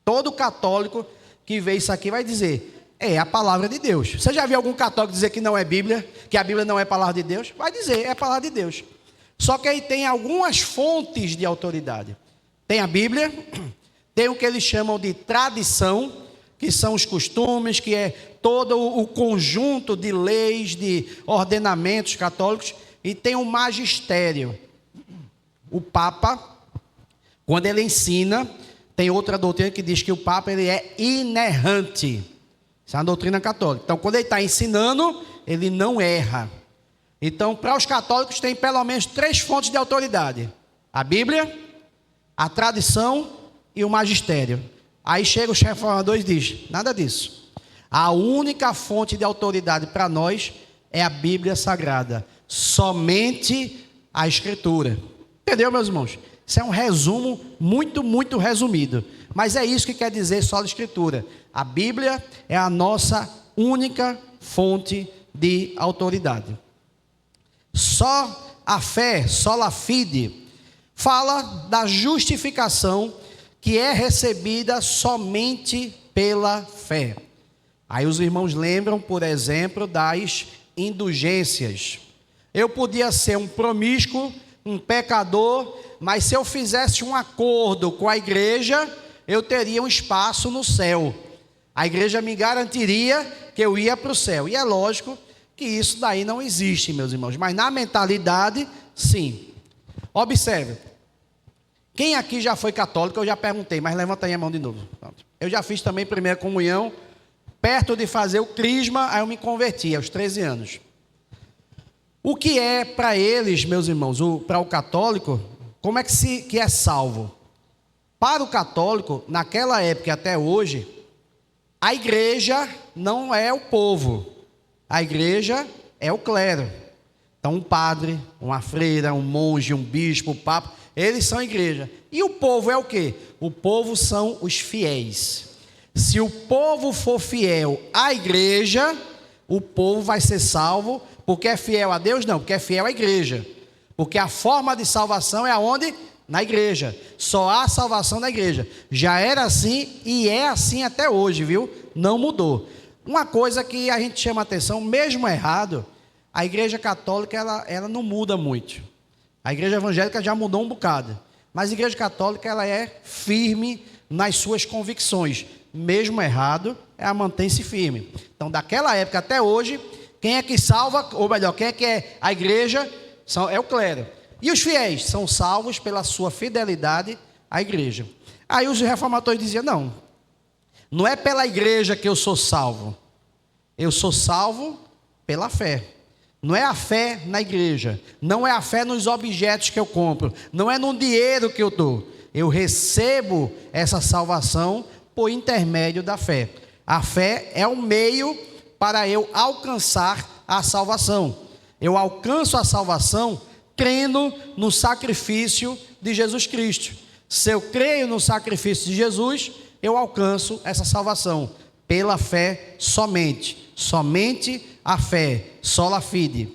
Todo católico que vê isso aqui vai dizer, É a palavra de Deus. Você já viu algum católico dizer que não é Bíblia, que a Bíblia não é palavra de Deus? Vai dizer, é a palavra de Deus. Só que aí tem algumas fontes de autoridade. Tem a Bíblia, tem o que eles chamam de tradição, que são os costumes, que é todo o conjunto de leis, de ordenamentos católicos, e tem o magistério. O Papa, quando ele ensina, tem outra doutrina que diz que o Papa ele é inerrante. Isso é uma doutrina católica. Então, quando ele está ensinando, ele não erra. Então, para os católicos, tem pelo menos 3 fontes de autoridade: a Bíblia, a tradição e o magistério. Aí chega os reformadores e diz: nada disso. A única fonte de autoridade para nós é a Bíblia Sagrada. Somente a Escritura. Entendeu, meus irmãos? Isso é um resumo muito, muito resumido. Mas é isso que quer dizer só a Escritura. A Bíblia é a nossa única fonte de autoridade. Só a fé, sola fide, fala da justificação que é recebida somente pela fé. Aí os irmãos lembram, por exemplo, das indulgências. Eu podia ser um promíscuo, um pecador, mas se eu fizesse um acordo com a igreja, eu teria um espaço no céu. A igreja me garantiria que eu ia para o céu. E é lógico que isso daí não existe, meus irmãos. Mas na mentalidade, sim. Observe. Quem aqui já foi católico, eu já perguntei, mas levanta aí a mão de novo. Eu já fiz também primeira comunhão, perto de fazer o crisma, aí eu me converti aos 13 anos. O que é para eles, meus irmãos, para o católico, como é que é salvo? Para o católico, naquela época e até hoje, a igreja não é o povo, a igreja é o clero. Então um padre, uma freira, um monge, um bispo, um papa, eles são a igreja. E o povo é o quê? O povo são os fiéis. Se o povo for fiel à igreja, o povo vai ser salvo. Porque é fiel a Deus? Não, porque é fiel à igreja. Porque a forma de salvação é aonde? Na igreja. Só há salvação na igreja. Já era assim e é assim até hoje, viu? Não mudou. Uma coisa que a gente chama atenção, mesmo errado, a igreja católica ela não muda muito. A igreja evangélica já mudou um bocado. Mas a igreja católica ela é firme nas suas convicções. Mesmo errado, ela mantém-se firme. Então, daquela época até hoje, quem é que salva, ou melhor, quem é que é a igreja, é o clero. E os fiéis são salvos pela sua fidelidade à igreja. Aí os reformadores diziam, não é pela igreja que eu sou salvo pela fé. Não é a fé na igreja, não é a fé nos objetos que eu compro, não é no dinheiro que eu dou. Eu recebo essa salvação por intermédio da fé. A fé é o meio para eu alcançar a salvação. Eu alcanço a salvação crendo no sacrifício de Jesus Cristo. Se eu creio no sacrifício de Jesus, eu alcanço essa salvação pela fé somente. Somente a fé, sola fide.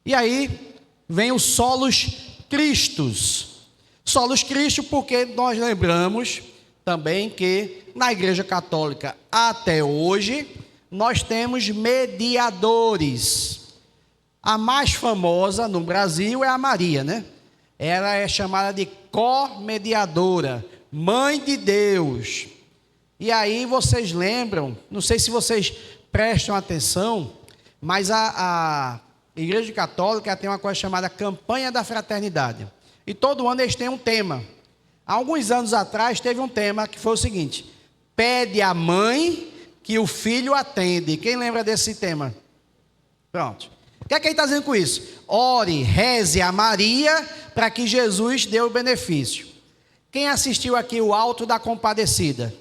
E aí vem o solos Christus. Solos Cristo porque nós lembramos também que na Igreja Católica até hoje nós temos mediadores. A mais famosa no Brasil é a Maria, né? Ela é chamada de co-mediadora, mãe de Deus. E aí vocês lembram, não sei se vocês prestam atenção, mas a Igreja Católica tem uma coisa chamada Campanha da Fraternidade. E todo ano eles têm um tema. Há alguns anos atrás teve um tema que foi o seguinte: pede à mãe que o filho atende. Quem lembra desse tema? Pronto. O que é que ele está dizendo com isso? Ore, reze a Maria para que Jesus dê o benefício. Quem assistiu aqui o Alto da Compadecida?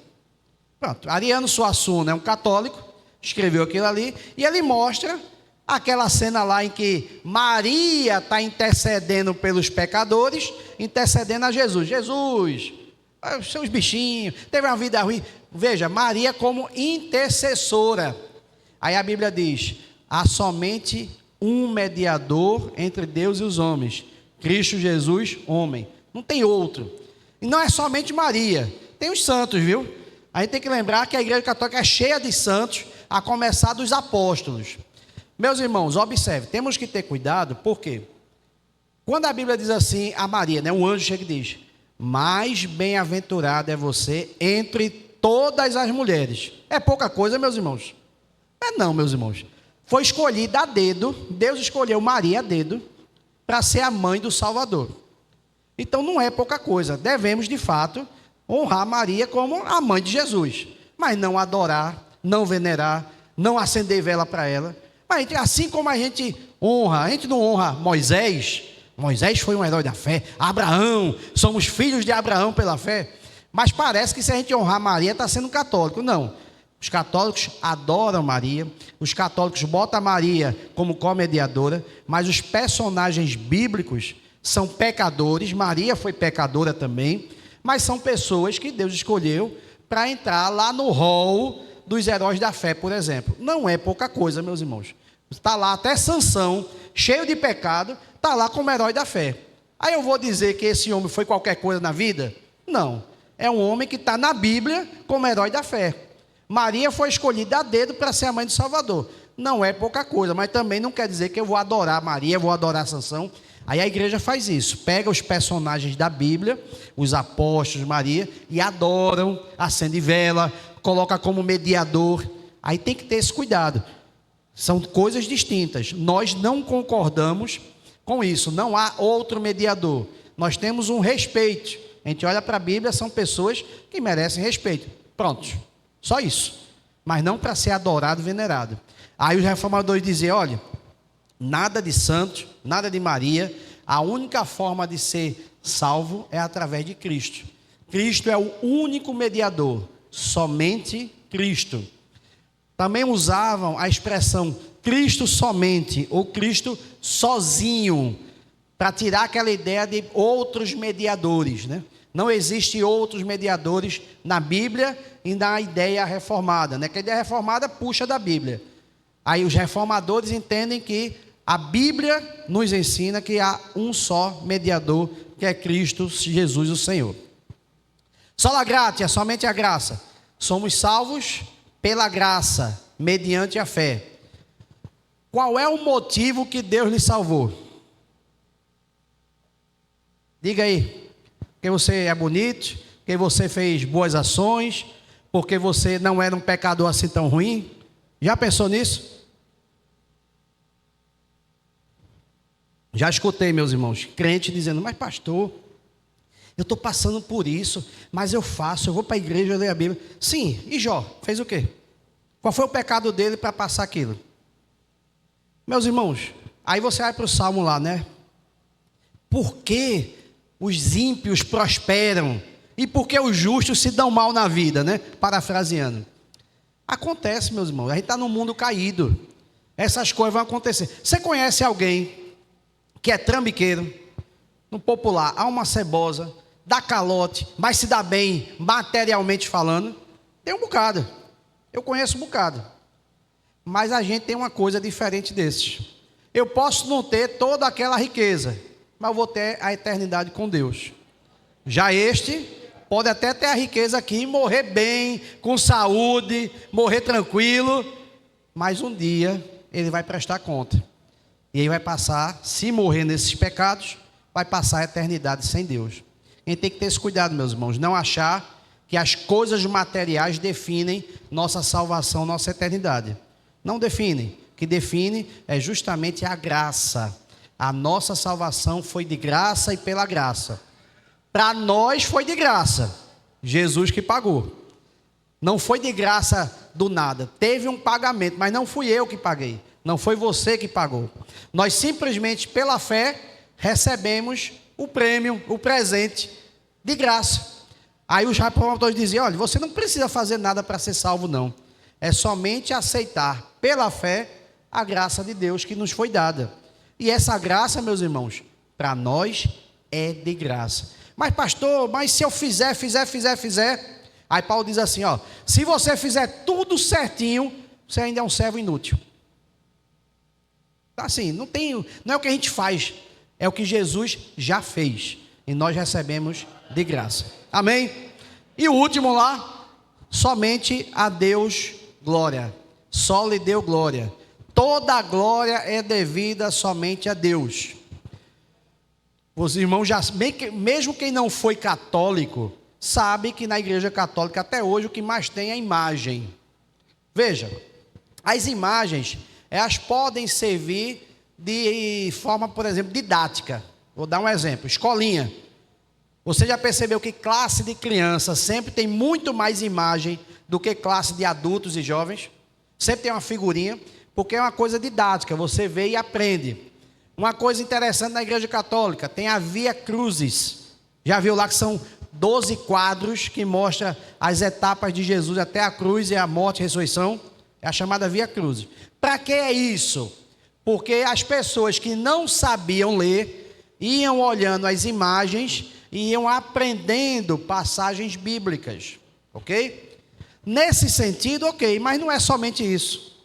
Pronto. Ariano Suassuna é um católico, escreveu aquilo ali, e ele mostra aquela cena lá em que Maria está intercedendo pelos pecadores, intercedendo a Jesus. Jesus, seus bichinhos, teve uma vida ruim. Veja, Maria como intercessora. Aí a Bíblia diz: há somente um mediador entre Deus e os homens, Cristo Jesus, homem. Não tem outro. E não é somente Maria, tem os santos, viu? A gente tem que lembrar que a Igreja Católica é cheia de santos, a começar dos apóstolos. Meus irmãos, observe, temos que ter cuidado, por quê? Quando a Bíblia diz assim, a Maria, né, um anjo chega e diz: mais bem-aventurada é você entre todas as mulheres. É pouca coisa, meus irmãos? Não, meus irmãos. Foi escolhida a dedo, Deus escolheu Maria a dedo, para ser a mãe do Salvador. Então não é pouca coisa. Devemos, de fato, honrar Maria como a mãe de Jesus. Mas não adorar, não venerar, não acender vela para ela. Mas assim como a gente honra, a gente não honra Moisés. Moisés foi um herói da fé. Abraão, somos filhos de Abraão pela fé. Mas parece que se a gente honrar Maria, está sendo católico. Não. Os católicos adoram Maria, os católicos botam a Maria como co-mediadora, mas os personagens bíblicos são pecadores. Maria foi pecadora também, mas são pessoas que Deus escolheu para entrar lá no rol dos heróis da fé, por exemplo. Não é pouca coisa, meus irmãos. Está lá até Sansão, cheio de pecado, está lá como herói da fé. Aí eu vou dizer que esse homem foi qualquer coisa na vida? Não. É um homem que está na Bíblia como herói da fé. Maria foi escolhida a dedo para ser a mãe do Salvador. Não é pouca coisa, mas também não quer dizer que eu vou adorar Maria, vou adorar Sansão. Aí a igreja faz isso, pega os personagens da Bíblia, os apóstolos, Maria, e adoram, acende vela, coloca como mediador. Aí tem que ter esse cuidado. São coisas distintas. Nós não concordamos com isso, não há outro mediador. Nós temos um respeito. A gente olha para a Bíblia, são pessoas que merecem respeito. Pronto. Só isso, mas não para ser adorado e venerado. Aí os reformadores diziam: olha, nada de santos, nada de Maria, a única forma de ser salvo é através de Cristo. Cristo é o único mediador, somente Cristo. Também usavam a expressão Cristo somente, ou Cristo sozinho, para tirar aquela ideia de outros mediadores, né? Não existe outros mediadores na Bíblia e na ideia reformada, né? Que a ideia reformada puxa da Bíblia. Aí os reformadores entendem que a Bíblia nos ensina que há um só mediador, que é Cristo Jesus, o Senhor. Sola gratia, somente a graça. Somos salvos pela graça, mediante a fé. Qual é o motivo que Deus lhe salvou? Diga aí. Porque você é bonito, porque você fez boas ações, porque você não era um pecador assim tão ruim. Já pensou nisso? Já escutei, meus irmãos, crente dizendo: mas pastor, eu estou passando por isso, mas eu vou para a igreja, eu leio a Bíblia. Sim, e Jó, fez o quê? Qual foi o pecado dele para passar aquilo? Meus irmãos, aí você vai para o Salmo lá, né? Por que os ímpios prosperam e por que os justos se dão mal na vida, né? Parafraseando. Acontece, meus irmãos, a gente está num mundo caído. Essas coisas vão acontecer. Você conhece alguém que é trambiqueiro, no popular, alma cebosa, dá calote, mas se dá bem materialmente falando? Tem um bocado. Eu conheço um bocado. Mas a gente tem uma coisa diferente desses. Eu posso não ter toda aquela riqueza, mas eu vou ter a eternidade com Deus. Já este pode até ter a riqueza aqui, morrer bem, com saúde, morrer tranquilo, mas um dia ele vai prestar conta. E aí vai passar, se morrer nesses pecados, vai passar a eternidade sem Deus. A gente tem que ter esse cuidado, meus irmãos, não achar que as coisas materiais definem nossa salvação, nossa eternidade. Não definem. O que define é justamente a graça. A nossa salvação foi de graça e pela graça. Para nós foi de graça. Jesus que pagou. Não foi de graça do nada. Teve um pagamento, mas não fui eu que paguei. Não foi você que pagou. Nós simplesmente, pela fé, recebemos o prêmio, o presente de graça. Aí os reformadores diziam: olha, você não precisa fazer nada para ser salvo, não. É somente aceitar, pela fé, a graça de Deus que nos foi dada. E essa graça, meus irmãos, para nós é de graça. Mas pastor, mas se eu fizer. Aí Paulo diz assim, ó: se você fizer tudo certinho, você ainda é um servo inútil. Assim, não é o que a gente faz, é o que Jesus já fez. E nós recebemos de graça. Amém? E o último lá, somente a Deus glória. Só lhe deu glória. Toda a glória é devida somente a Deus. Os irmãos já, mesmo quem não foi católico, sabe que na igreja católica até hoje o que mais tem é imagem. Veja, as imagens, elas podem servir de forma, por exemplo, didática. Vou dar um exemplo, escolinha. Você já percebeu que classe de criança sempre tem muito mais imagem do que classe de adultos e jovens? Sempre tem uma figurinha, porque é uma coisa didática, você vê e aprende. Uma coisa interessante na igreja católica, tem a Via Crucis. Já viu lá que são 12 quadros que mostram as etapas de Jesus até a cruz e a morte e a ressurreição? É a chamada Via Crucis. Para que é isso? Porque as pessoas que não sabiam ler, iam olhando as imagens e iam aprendendo passagens bíblicas, ok? Nesse sentido, ok, mas não é somente isso.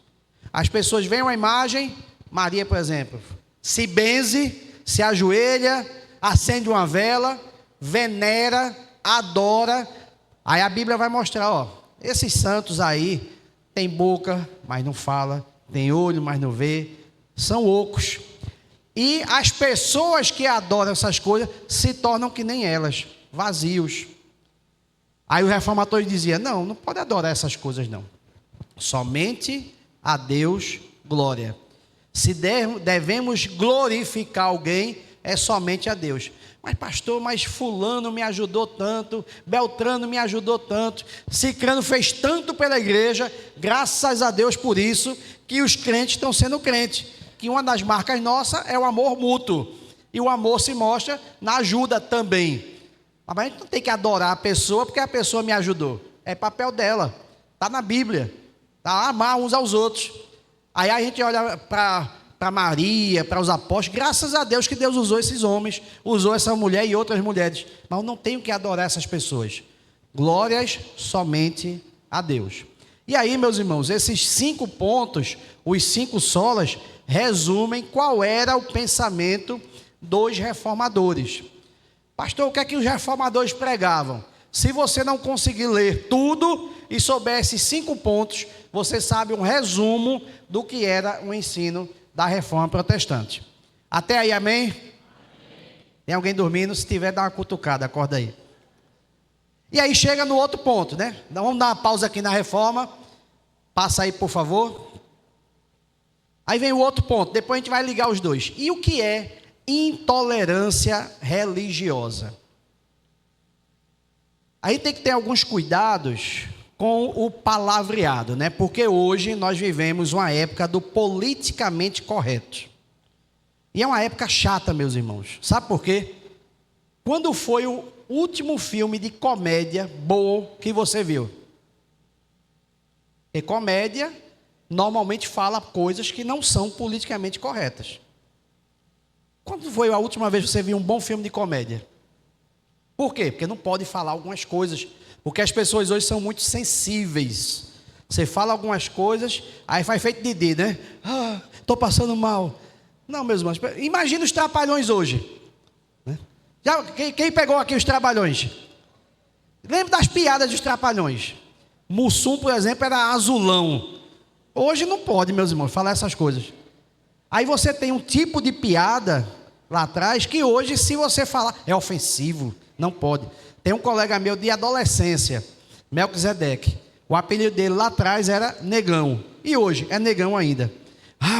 As pessoas veem uma imagem, Maria, por exemplo, se benze, se ajoelha, acende uma vela, venera, adora. Aí a Bíblia vai mostrar, ó, esses santos aí, tem boca, mas não fala, tem olho, mas não vê, são ocos. E as pessoas que adoram essas coisas se tornam que nem elas, vazios. Aí o reformador dizia, não pode adorar essas coisas não. Somente a Deus glória. Se devemos glorificar alguém, é somente a Deus. Mas pastor, mas fulano me ajudou tanto, Beltrano me ajudou tanto, Cicrano fez tanto pela igreja, graças a Deus por isso, que os crentes estão sendo crentes. Que uma das marcas nossas é o amor mútuo. E o amor se mostra na ajuda também. Mas a gente não tem que adorar a pessoa porque a pessoa me ajudou. É papel dela. Está na Bíblia. Está amar uns aos outros. Aí a gente olha para Maria, para os apóstolos. Graças a Deus que Deus usou esses homens. Usou essa mulher e outras mulheres. Mas eu não tenho que adorar essas pessoas. Glórias somente a Deus. E aí, meus irmãos, esses 5 pontos, os 5 solas, resumem qual era o pensamento dos reformadores. Pastor, o que é que os reformadores pregavam? Se você não conseguir ler tudo e souber esses 5 pontos, você sabe um resumo do que era o ensino da reforma protestante. Até aí, amém? Tem alguém dormindo? Se tiver, dá uma cutucada, acorda aí. E aí chega no outro ponto, né? Então, vamos dar uma pausa aqui na reforma. Passa aí, por favor. Aí vem o outro ponto, depois a gente vai ligar os dois. E o que é intolerância religiosa? Aí tem que ter alguns cuidados com o palavreado, né? Porque hoje nós vivemos uma época do politicamente correto. E é uma época chata, meus irmãos. Sabe por quê? Quando foi o último filme de comédia bom que você viu? E comédia normalmente fala coisas que não são politicamente corretas. Quando foi a última vez que você viu um bom filme de comédia? Por quê? Porque não pode falar algumas coisas. Porque as pessoas hoje são muito sensíveis. Você fala algumas coisas, aí faz feito Didi, né? Estou passando mal. Não, meus irmãos, imagina os Trapalhões hoje. Né? Já, quem pegou aqui os Trapalhões? Lembra das piadas dos Trapalhões? Mussum, por exemplo, era azulão. Hoje não pode, meus irmãos, falar essas coisas. Aí você tem um tipo de piada lá atrás que hoje, se você falar, é ofensivo, não pode. Tem um colega meu de adolescência, Melquisedeque. O apelido dele lá atrás era Negão. E hoje é Negão ainda.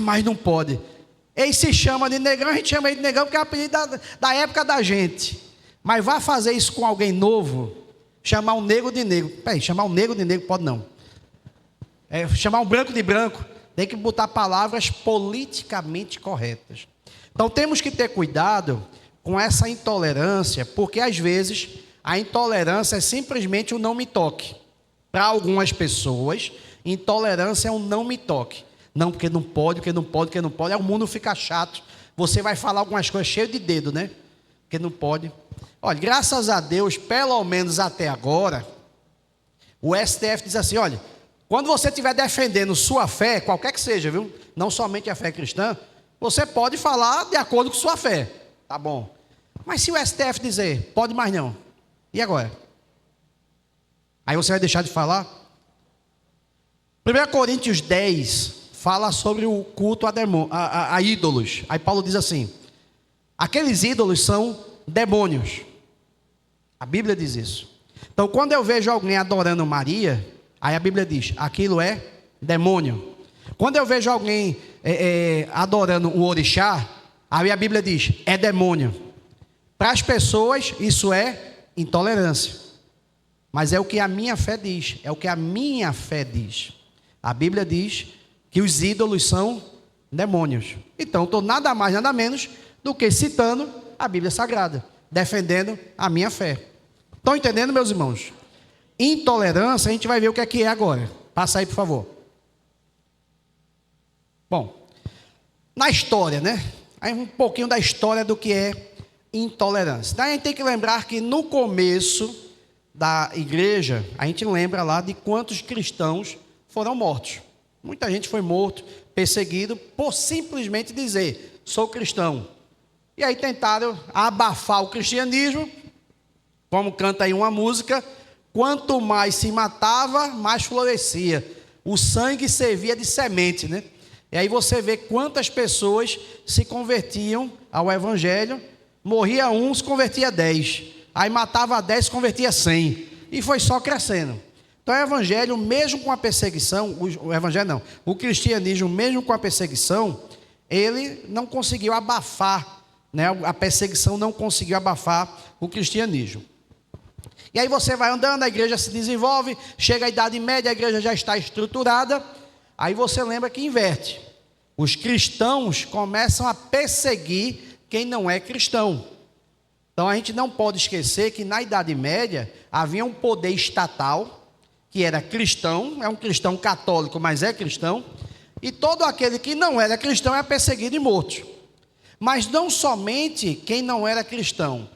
Mas não pode. Ele se chama de Negão, a gente chama ele de Negão porque é o apelido da época da gente. Mas vai fazer isso com alguém novo, chamar um negro de negro. Peraí, chamar um negro de negro pode não. Chamar um branco de branco. Tem que botar palavras politicamente corretas. Então temos que ter cuidado com essa intolerância, porque às vezes a intolerância é simplesmente um não me toque. Para algumas pessoas, intolerância é um não me toque. Não, porque não pode, porque não pode, porque não pode. Aí o mundo fica chato. Você vai falar algumas coisas cheio de dedo, né? Porque não pode. Olha, graças a Deus, pelo menos até agora, o STF diz assim, olha, quando você estiver defendendo sua fé, qualquer que seja, viu? Não somente a fé cristã, você pode falar de acordo com sua fé. Tá bom. Mas se o STF dizer, pode mais não. E agora? Aí você vai deixar de falar? 1 Coríntios 10 fala sobre o culto a ídolos. Aí Paulo diz assim: aqueles ídolos são demônios. A Bíblia diz isso. Então, quando eu vejo alguém adorando Maria, aí a Bíblia diz: aquilo é demônio. Quando eu vejo alguém adorando o orixá, aí a Bíblia diz: é demônio. Para as pessoas, isso é intolerância. Mas é o que a minha fé diz. É o que a minha fé diz. A Bíblia diz que os ídolos são demônios. Então, estou nada mais, nada menos do que citando a Bíblia Sagrada, defendendo a minha fé. Estão entendendo, meus irmãos? Intolerância, a gente vai ver o que é agora. Passa aí, por favor. Bom, na história, né? Aí um pouquinho da história do que é intolerância. Então, a gente tem que lembrar que no começo da igreja, a gente lembra lá de quantos cristãos foram mortos. Muita gente foi morto, perseguido, por simplesmente dizer: sou cristão. E aí tentaram abafar o cristianismo, como canta aí uma música: quanto mais se matava, mais florescia. O sangue servia de semente, né? E aí você vê quantas pessoas se convertiam ao evangelho. Morria um, se convertia 10. Aí matava 10, se convertia 100. E foi só crescendo. Então o evangelho, mesmo com a perseguição, o cristianismo, mesmo com a perseguição, ele não conseguiu abafar, né? A perseguição não conseguiu abafar o cristianismo. E aí você vai andando, a igreja se desenvolve, chega a Idade Média, a igreja já está estruturada, aí você lembra que inverte. Os cristãos começam a perseguir quem não é cristão. Então a gente não pode esquecer que na Idade Média havia um poder estatal, que era cristão, é um cristão católico, mas é cristão, e todo aquele que não era cristão é perseguido e morto. Mas não somente quem não era cristão,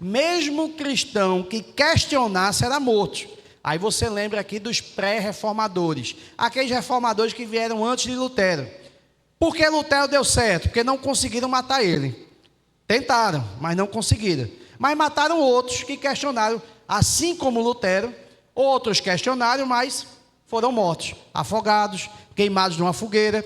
mesmo cristão que questionasse era morto. Aí você lembra aqui dos pré-reformadores, aqueles reformadores que vieram antes de Lutero. Por que Lutero deu certo? Porque não conseguiram matar ele. Tentaram, mas não conseguiram. Mas mataram outros que questionaram, assim como Lutero. Outros questionaram, mas foram mortos, afogados, queimados numa fogueira.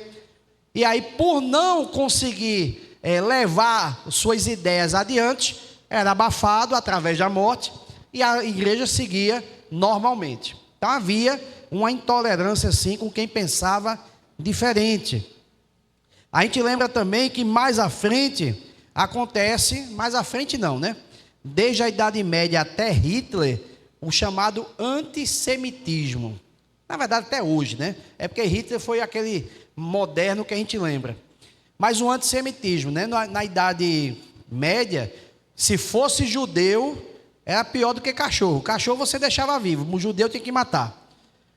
E aí, por não conseguir levar suas ideias adiante, era abafado através da morte e a igreja seguia normalmente. Então havia uma intolerância sim com quem pensava diferente. A gente lembra também que mais à frente acontece, mais à frente não, né? Desde a Idade Média até Hitler, o chamado antissemitismo. Na verdade, até hoje, né? É porque Hitler foi aquele moderno que a gente lembra. Mas o antissemitismo, né? Na Idade Média, se fosse judeu, era pior do que cachorro. Cachorro você deixava vivo, o judeu tinha que matar.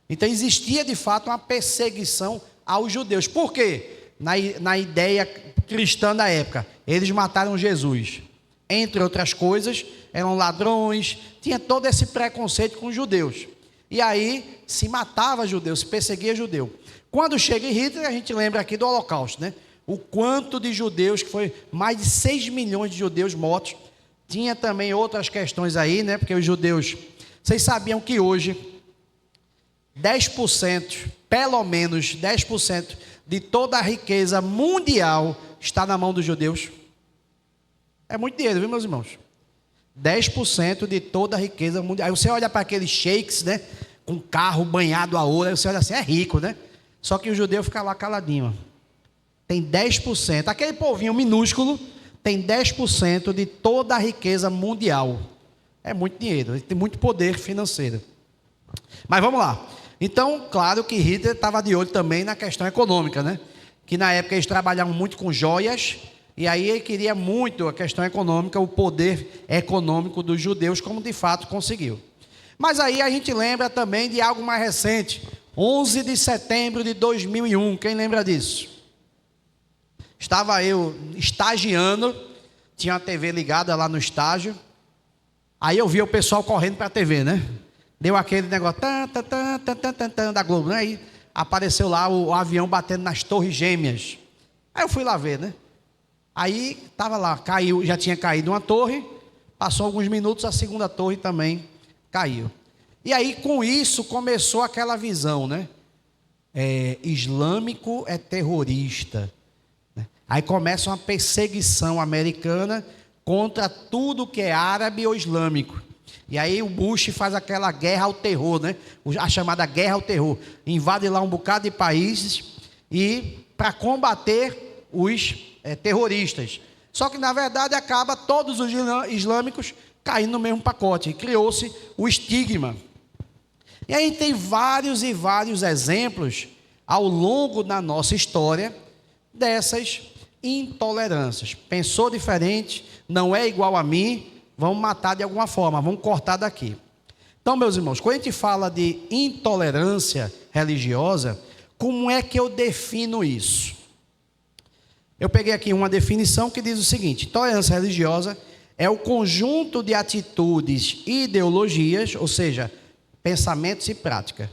Então existia de fato uma perseguição aos judeus. Por quê? Na ideia cristã da época, eles mataram Jesus. Entre outras coisas, eram ladrões, tinha todo esse preconceito com os judeus. E aí se matava judeu, se perseguia judeu. Quando chega em Hitler, a gente lembra aqui do Holocausto, né? O quanto de judeus, que foi mais de 6 milhões de judeus mortos. Tinha também outras questões aí, né? Porque os judeus, vocês sabiam que hoje 10%, pelo menos 10% de toda a riqueza mundial está na mão dos judeus? É muito dinheiro, viu, meus irmãos? 10% de toda a riqueza mundial. Aí você olha para aqueles sheiks, né? Com carro banhado a ouro, aí você olha assim, é rico, né? Só que o judeu fica lá caladinho. Tem 10%. Aquele povinho minúsculo tem 10% de toda a riqueza mundial. É muito dinheiro, ele tem muito poder financeiro. Mas vamos lá. Então, claro que Hitler estava de olho também na questão econômica, né? Que na época eles trabalhavam muito com joias, e aí ele queria muito a questão econômica, o poder econômico dos judeus, como de fato conseguiu. Mas aí a gente lembra também de algo mais recente, 11 de setembro de 2001, quem lembra disso? Estava eu estagiando, tinha uma TV ligada lá no estágio, aí eu vi o pessoal correndo para a TV, né? Deu aquele negócio da Globo, né? Aí apareceu lá o avião batendo nas torres gêmeas. Aí eu fui lá ver, né? Aí estava lá, caiu, já tinha caído uma torre, passou alguns minutos, a segunda torre também caiu. E aí, com isso, começou aquela visão, né? Islâmico é terrorista. Aí começa uma perseguição americana contra tudo que é árabe ou islâmico. E aí o Bush faz aquela guerra ao terror, né? A chamada guerra ao terror. Invade lá um bocado de países e para combater os terroristas. Só que na verdade acaba todos os islâmicos caindo no mesmo pacote. E criou-se o estigma. E aí tem vários e vários exemplos ao longo da nossa história dessas intolerâncias. Pensou diferente, não é igual a mim, vamos matar de alguma forma, vamos cortar daqui. Então, meus irmãos, quando a gente fala de intolerância religiosa, como é que eu defino isso? Eu peguei aqui uma definição que diz o seguinte: intolerância religiosa é o conjunto de atitudes e ideologias, ou seja, pensamentos e prática.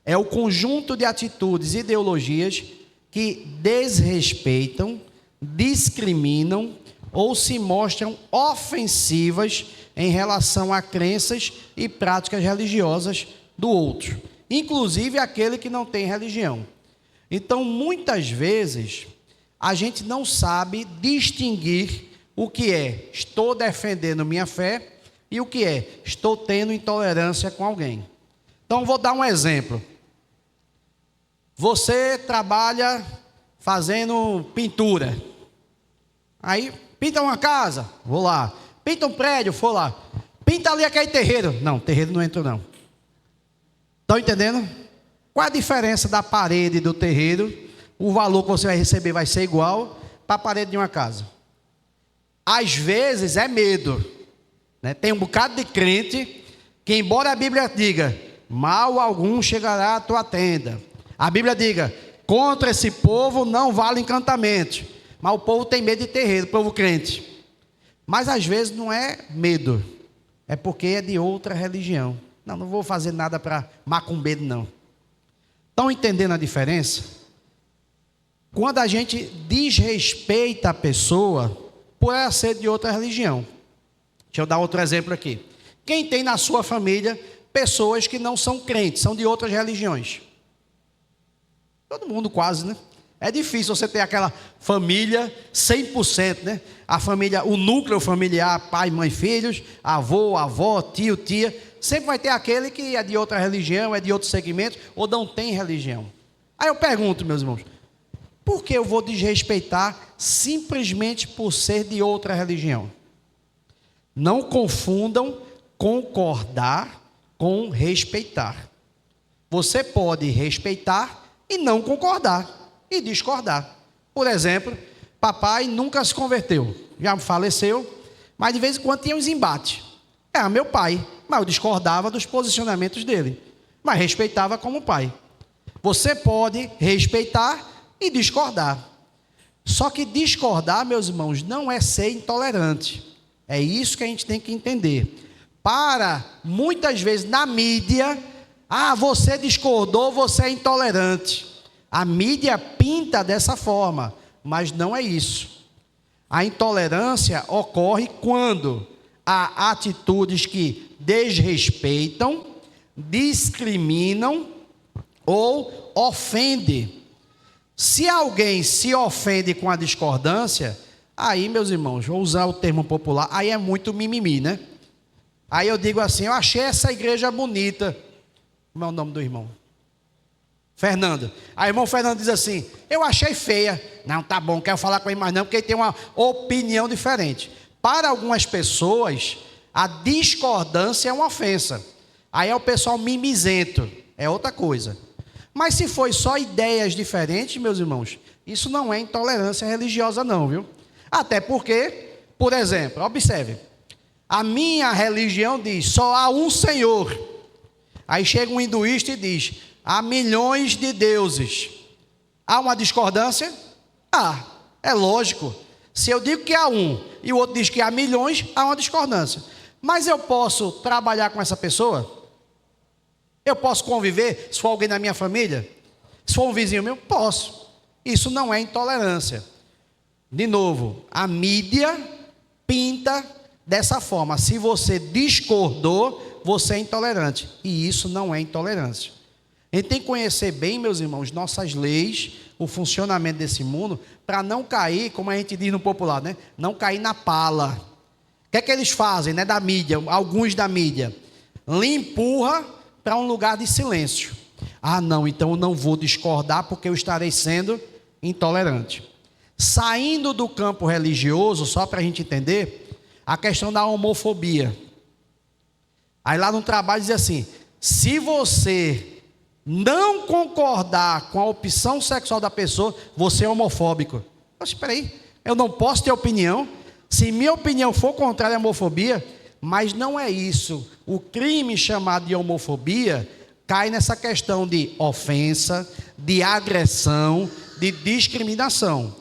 É o conjunto de atitudes e ideologias que desrespeitam, discriminam ou se mostram ofensivas em relação a crenças e práticas religiosas do outro, inclusive aquele que não tem religião. Então, muitas vezes, a gente não sabe distinguir o que é estou defendendo minha fé e o que é estou tendo intolerância com alguém. Então, vou dar um exemplo. Você trabalha fazendo pintura. Aí, pinta uma casa, vou lá. Pinta um prédio, vou lá. Pinta ali aquele terreiro. Não, terreiro não entro não. Estão entendendo? Qual a diferença da parede do terreiro? O valor que você vai receber vai ser igual para a parede de uma casa. Às vezes é medo, né? Tem um bocado de crente que, embora a Bíblia diga, mal algum chegará à tua tenda. A Bíblia diga, contra esse povo não vale encantamento. Mas o povo tem medo de terreiro, o povo crente. Mas às vezes não é medo, é porque é de outra religião. Não vou fazer nada para macumbeiro, não. Estão entendendo a diferença? Quando a gente desrespeita a pessoa por ela ser de outra religião. Deixa eu dar outro exemplo aqui. Quem tem na sua família pessoas que não são crentes, são de outras religiões? Todo mundo quase, né? É difícil você ter aquela família 100%, né? A família, o núcleo familiar, pai, mãe, filhos, avô, avó, tio, tia. Sempre vai ter aquele que é de outra religião, é de outro segmento, ou não tem religião. Aí eu pergunto, meus irmãos, por que eu vou desrespeitar simplesmente por ser de outra religião? Não confundam concordar com respeitar. Você pode respeitar e não concordar e discordar. Por exemplo, papai nunca se converteu, já faleceu, mas de vez em quando tinha uns embates. Era meu pai, mas eu discordava dos posicionamentos dele, mas respeitava como pai. Você pode respeitar e discordar. Só que discordar, meus irmãos, não é ser intolerante. É isso que a gente tem que entender. Para, muitas vezes, na mídia, você discordou, você é intolerante. A mídia pinta dessa forma, mas não é isso. A intolerância ocorre quando há atitudes que desrespeitam, discriminam ou ofendem. Se alguém se ofende com a discordância, aí, meus irmãos, vou usar o termo popular, aí é muito mimimi, né? Aí eu digo assim, eu achei essa igreja bonita. Como é o nome do irmão? Fernando. Aí o irmão Fernando diz assim, eu achei feia. Não, tá bom, quero falar com ele mais não, porque ele tem uma opinião diferente. Para algumas pessoas, a discordância é uma ofensa. Aí é o pessoal mimizento, é outra coisa. Mas se foi só ideias diferentes, meus irmãos, isso não é intolerância religiosa não, viu? Até porque, por exemplo, observe, a minha religião diz, só há um Senhor. Aí chega um hinduísta e diz, há milhões de deuses. Há uma discordância? É lógico. Se eu digo que há um e o outro diz que há milhões, há uma discordância. Mas eu posso trabalhar com essa pessoa? Eu posso conviver, se for alguém da minha família? Se for um vizinho meu? Posso. Isso não é intolerância. De novo, a mídia pinta dessa forma. Se você discordou, você é intolerante. E isso não é intolerância. A gente tem que conhecer bem, meus irmãos, nossas leis, o funcionamento desse mundo, para não cair, como a gente diz no popular, né? Não cair na pala. O que é que eles fazem, né, da mídia, alguns da mídia? Lhe empurra para um lugar de silêncio. Ah, não, então eu não vou discordar porque eu estarei sendo intolerante. Saindo do campo religioso, só para a gente entender, a questão da homofobia. Aí lá no trabalho diz assim, se você não concordar com a opção sexual da pessoa, você é homofóbico. Mas espera aí, eu não posso ter opinião? Se minha opinião for contrária à homofobia, mas não é isso. O crime chamado de homofobia cai nessa questão de ofensa, de agressão, de discriminação.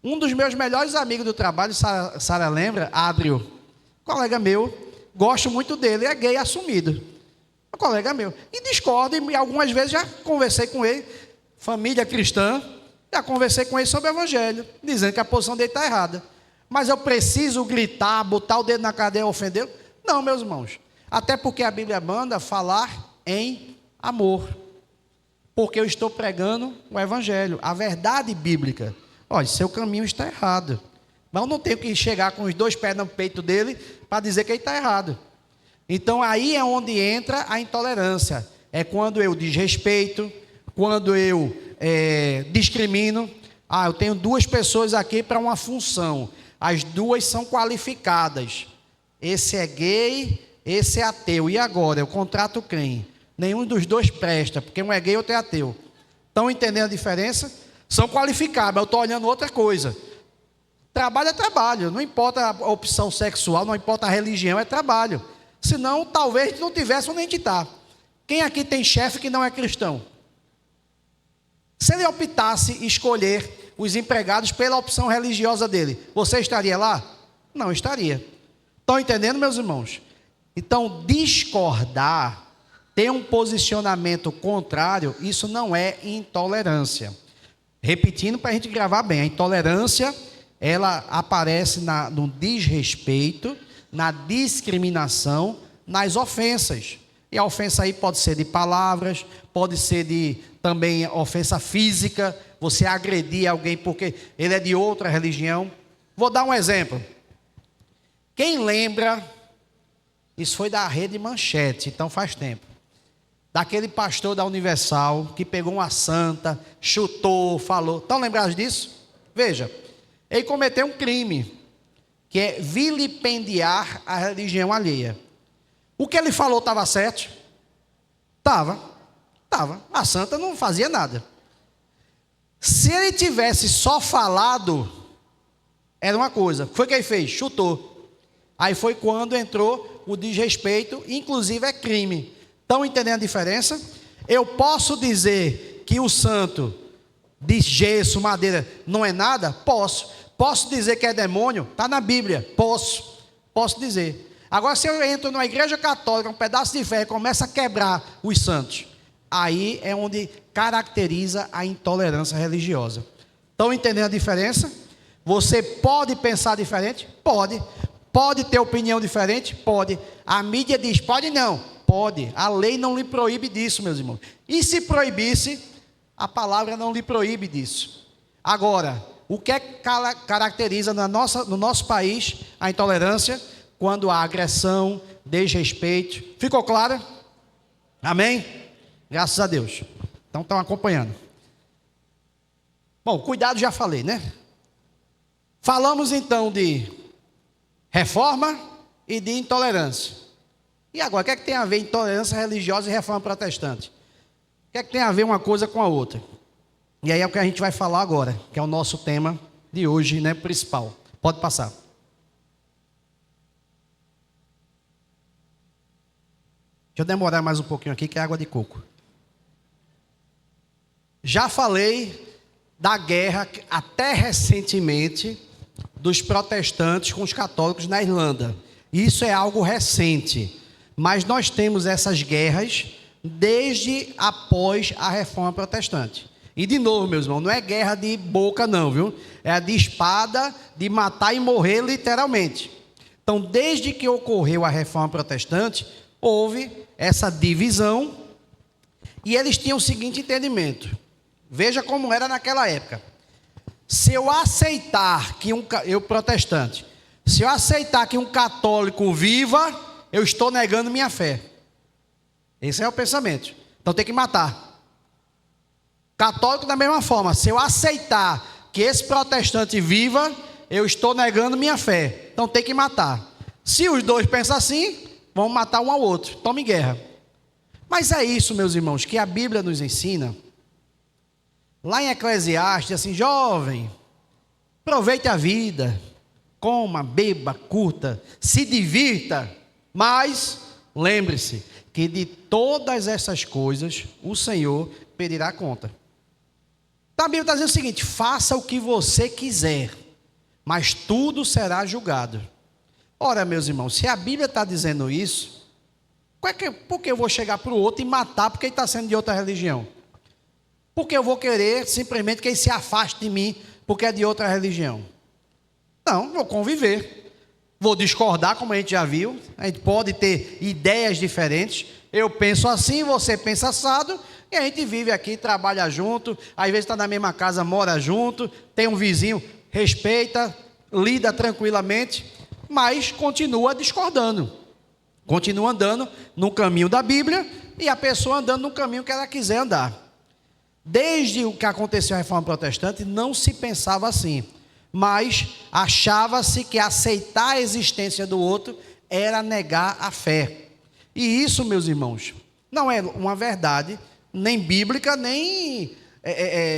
Um dos meus melhores amigos do trabalho, Sara lembra, Adrio, colega meu, gosto muito dele, é gay assumido. Um colega meu. E discordo, e algumas vezes já conversei com ele, família cristã, já conversei com ele sobre o evangelho, dizendo que a posição dele está errada. Mas eu preciso gritar, botar o dedo na cadeia e ofendê-lo? Não, meus irmãos. Até porque a Bíblia manda falar em amor. Porque eu estou pregando o evangelho, a verdade bíblica. Olha, seu caminho está errado. Mas eu não tenho que chegar com os 2 pés no peito dele para dizer que ele está errado. Então aí é onde entra a intolerância. É quando eu desrespeito, quando eu discrimino. Ah, eu tenho 2 pessoas aqui para uma função. As 2 são qualificadas. Esse é gay, esse é ateu. E agora? Eu contrato quem? Nenhum dos 2 presta, porque um é gay e outro é ateu. Estão entendendo a diferença? São qualificados, mas eu estou olhando outra coisa. Trabalho é trabalho, não importa a opção sexual, não importa a religião, é trabalho. Senão, talvez não tivesse onde a gente está. Quem aqui tem chefe que não é cristão? Se ele optasse escolher os empregados pela opção religiosa dele, você estaria lá? Não estaria. Estão entendendo, meus irmãos? Então, discordar, ter um posicionamento contrário, isso não é intolerância. Repetindo para a gente gravar bem, a intolerância, ela aparece no desrespeito, na discriminação, nas ofensas. E a ofensa aí pode ser de palavras, pode ser de também ofensa física, você agredir alguém porque ele é de outra religião. Vou dar um exemplo. Quem lembra, isso foi da Rede Manchete, então faz tempo, daquele pastor da Universal que pegou uma santa, chutou, falou. Estão lembrados disso? Veja, ele cometeu um crime, que é vilipendiar a religião alheia. O que ele falou estava certo? Estava. A santa não fazia nada. Se ele tivesse só falado, era uma coisa. O que foi que ele fez? Chutou. Aí foi quando entrou o desrespeito, inclusive é crime. Estão entendendo a diferença? Eu posso dizer que o santo de gesso, madeira, não é nada? Posso. Posso dizer que é demônio? Está na Bíblia. Posso dizer. Agora, se eu entro numa igreja católica, um pedaço de ferro, e começo a quebrar os santos, aí é onde caracteriza a intolerância religiosa. Estão entendendo a diferença? Você pode pensar diferente? Pode. Pode ter opinião diferente? Pode. A mídia diz, pode não? Pode. A lei não lhe proíbe disso, meus irmãos. E se proibisse, a palavra não lhe proíbe disso. Agora, o que caracteriza no nosso país a intolerância? Quando há agressão, desrespeito. Ficou claro? Amém? Graças a Deus. Então estão acompanhando. Bom, cuidado já falei, né? Falamos então de reforma e de intolerância. E agora, o que é que tem a ver intolerância religiosa e reforma protestante? O que é que tem a ver uma coisa com a outra? E aí é o que a gente vai falar agora, que é o nosso tema de hoje, né, principal. Pode passar. Deixa eu demorar mais um pouquinho aqui, que é água de coco. Já falei da guerra, até recentemente, dos protestantes com os católicos na Irlanda. Isso é algo recente. Mas nós temos essas guerras desde após a reforma protestante. E de novo, meus irmãos, não é guerra de boca não, viu? É a de espada, de matar e morrer literalmente. Então, desde que ocorreu a reforma protestante, houve essa divisão e eles tinham o seguinte entendimento. Veja como era naquela época. Se eu aceitar que eu protestante, se eu aceitar que um católico viva, eu estou negando minha fé. Esse é o pensamento. Então tem que matar. Católico da mesma forma, se eu aceitar que esse protestante viva, eu estou negando minha fé. Então tem que matar. Se os dois pensam assim, vão matar um ao outro. Tome guerra. Mas é isso, meus irmãos, que a Bíblia nos ensina. Lá em Eclesiastes, assim, jovem, aproveite a vida, coma, beba, curta, se divirta, mas lembre-se que de todas essas coisas o Senhor pedirá conta. Então a Bíblia está dizendo o seguinte: faça o que você quiser, mas tudo será julgado. Ora, meus irmãos, se a Bíblia está dizendo isso, por que eu vou chegar para o outro e matar porque ele está sendo de outra religião? Porque eu vou querer simplesmente que ele se afaste de mim porque é de outra religião? Não, vou conviver. Vou discordar, como a gente já viu. A gente pode ter ideias diferentes. Eu penso assim, você pensa assado. E a gente vive aqui, trabalha junto. Às vezes está na mesma casa, mora junto. Tem um vizinho, respeita, lida tranquilamente. Mas continua discordando. Continua andando no caminho da Bíblia. E a pessoa andando no caminho que ela quiser andar. Desde o que aconteceu a Reforma Protestante, não se pensava assim, mas achava-se que aceitar a existência do outro era negar a fé. E isso, meus irmãos, não é uma verdade nem bíblica, nem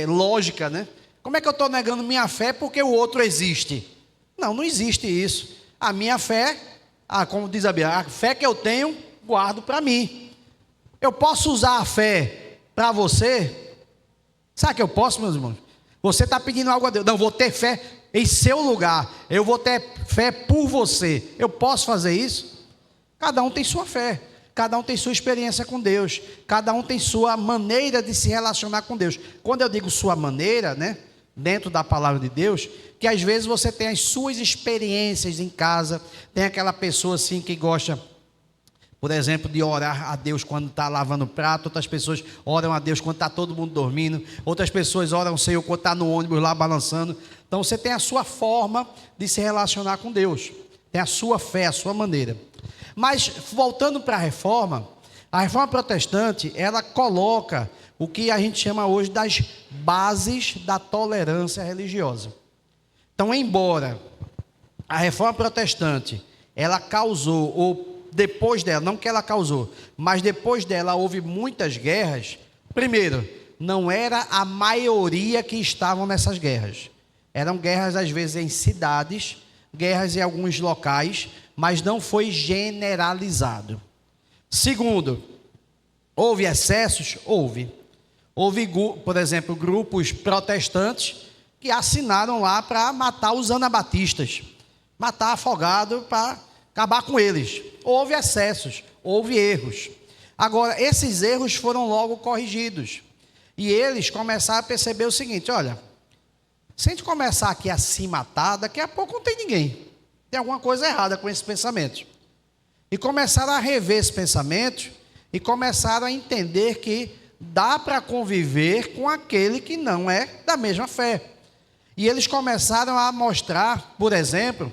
lógica, né? Como é que eu estou negando minha fé porque o outro existe? Não, não existe isso. A minha fé, como diz a Bíblia, a fé que eu tenho, guardo para mim. Eu posso usar a fé para você? Sabe que eu posso, meus irmãos? Você está pedindo algo a Deus. Não, vou ter fé em seu lugar. Eu vou ter fé por você. Eu posso fazer isso? Cada um tem sua fé. Cada um tem sua experiência com Deus. Cada um tem sua maneira de se relacionar com Deus. Quando eu digo sua maneira, né? Dentro da palavra de Deus, que às vezes você tem as suas experiências em casa. Tem aquela pessoa assim que gosta, por exemplo, de orar a Deus quando está lavando prato. Outras pessoas oram a Deus quando está todo mundo dormindo. Outras pessoas oram ao Senhor quando está no ônibus lá balançando. Então você tem a sua forma de se relacionar com Deus. Tem a sua fé, a sua maneira. Mas voltando para a Reforma Protestante, ela coloca o que a gente chama hoje das bases da tolerância religiosa. Então, embora a Reforma Protestante, ela causou, ou depois dela, não que ela causou, mas depois dela houve muitas guerras. Primeiro, não era a maioria que estavam nessas guerras. Eram guerras às vezes em cidades, guerras em alguns locais, mas não foi generalizado. Segundo, houve excessos? Houve. Houve, por exemplo, grupos protestantes que assinaram lá para matar os anabatistas, matar afogado para acabar com eles. Houve excessos, houve erros. Agora, esses erros foram logo corrigidos. E eles começaram a perceber o seguinte: olha, se a gente começar aqui a se matar, daqui a pouco não tem ninguém. Tem alguma coisa errada com esse pensamento. E começaram a rever esse pensamento e começaram a entender que dá para conviver com aquele que não é da mesma fé. E eles começaram a mostrar, por exemplo,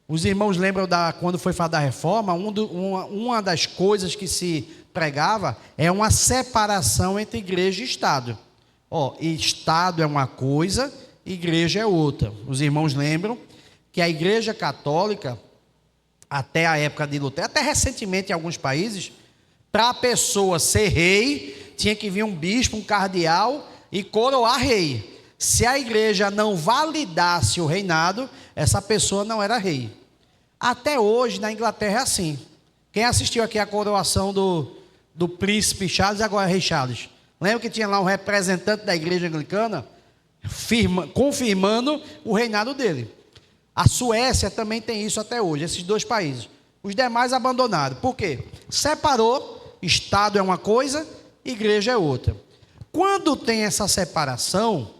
os irmãos lembram quando foi falar da reforma, uma das coisas que se pregava é uma separação entre igreja e Estado. Estado é uma coisa, igreja é outra. Os irmãos lembram que a Igreja Católica, até a época de Lutero, até recentemente em alguns países, para a pessoa ser rei, tinha que vir um bispo, um cardeal e coroar rei. Se a igreja não validasse o reinado, essa pessoa não era rei. Até hoje na Inglaterra é assim. Quem assistiu aqui a coroação do príncipe Charles e agora rei Charles? Lembra que tinha lá um representante da igreja anglicana confirmando o reinado dele. A Suécia também tem isso até hoje, esses dois países. Os demais abandonaram. Por quê? Separou, Estado é uma coisa, igreja é outra. Quando tem essa separação,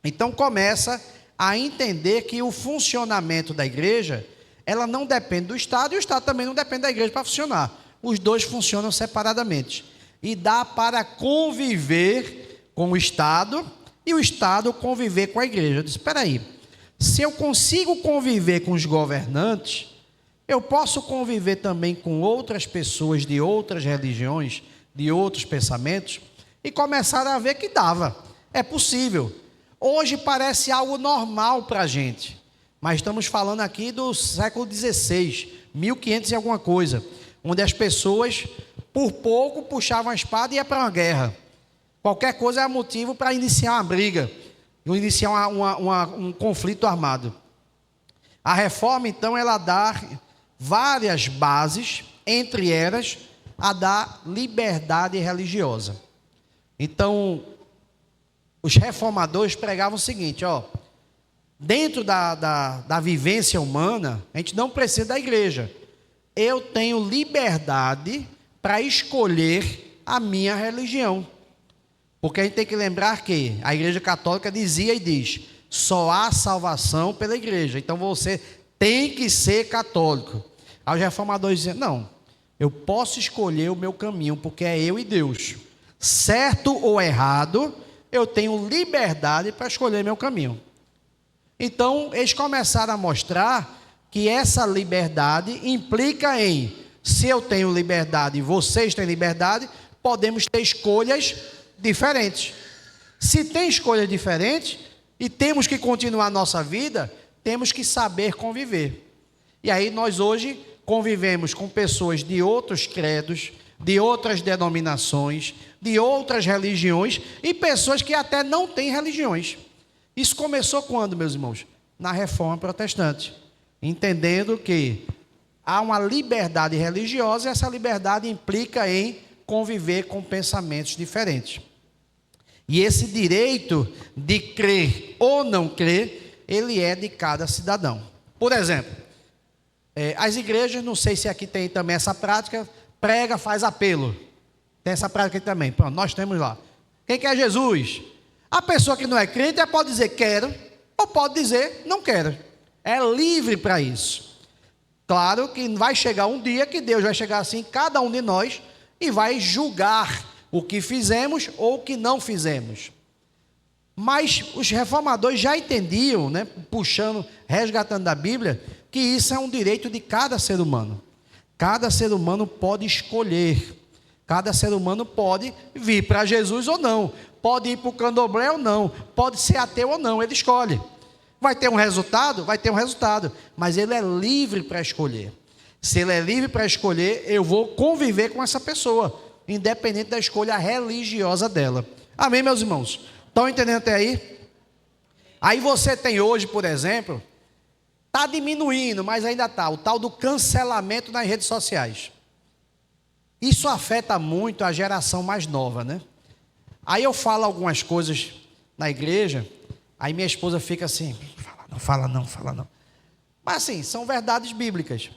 então começa a entender que o funcionamento da igreja, ela não depende do Estado e o Estado também não depende da igreja para funcionar. os dois funcionam separadamente. E dá para conviver com o Estado e o Estado conviver com a igreja. Eu disse, espera aí, se eu consigo conviver com os governantes, eu posso conviver também com outras pessoas de outras religiões, de outros pensamentos, e começar a ver que dava, é possível. Hoje parece algo normal para a gente, mas estamos falando aqui do século XVI, 1500 e alguma coisa, onde as pessoas, por pouco, puxavam a espada e iam para uma guerra. Qualquer coisa era motivo para iniciar uma briga, iniciar um conflito armado. A reforma, então, ela dá várias bases, entre elas, a da liberdade religiosa. Então, os reformadores pregavam o seguinte, dentro da vivência humana, a gente não precisa da igreja. Eu tenho liberdade para escolher a minha religião. Porque a gente tem que lembrar que a Igreja Católica dizia e diz, só há salvação pela igreja, então você tem que ser católico. Aí os reformadores diziam, não, eu posso escolher o meu caminho, porque é eu e Deus. Certo ou errado, eu tenho liberdade para escolher meu caminho. Então, eles começaram a mostrar que essa liberdade implica em, se eu tenho liberdade e vocês têm liberdade, podemos ter escolhas diferentes. Se tem escolhas diferentes e temos que continuar a nossa vida, temos que saber conviver. E aí nós hoje convivemos com pessoas de outros credos, de outras denominações, de outras religiões e pessoas que até não têm religiões. Isso começou quando, meus irmãos? Na Reforma Protestante, entendendo que há uma liberdade religiosa e essa liberdade implica em conviver com pensamentos diferentes. E esse direito de crer ou não crer, ele é de cada cidadão. Por exemplo, as igrejas, não sei se aqui tem também essa prática, prega, faz apelo. Tem essa prática aqui também. Pronto, nós temos lá. Quem quer Jesus? A pessoa que não é crente pode dizer quero, ou pode dizer não quero. É livre para isso. Claro que vai chegar um dia que Deus vai chegar assim, cada um de nós, e vai julgar o que fizemos ou o que não fizemos. Mas os reformadores já entendiam, né, puxando, resgatando da Bíblia, que isso é um direito de cada ser humano. Cada ser humano pode escolher. Cada ser humano pode vir para Jesus ou não. Pode ir para o candomblé ou não. Pode ser ateu ou não. Ele escolhe. Vai ter um resultado? Vai ter um resultado. Mas ele é livre para escolher. Se ele é livre para escolher, eu vou conviver com essa pessoa, independente da escolha religiosa dela. Amém, meus irmãos? Estão entendendo até aí? Aí você tem hoje, por exemplo, está diminuindo, mas ainda está, o tal do cancelamento nas redes sociais. Isso afeta muito a geração mais nova, né? Aí eu falo algumas coisas na igreja, aí minha esposa fica assim, fala não. Mas assim, são verdades bíblicas.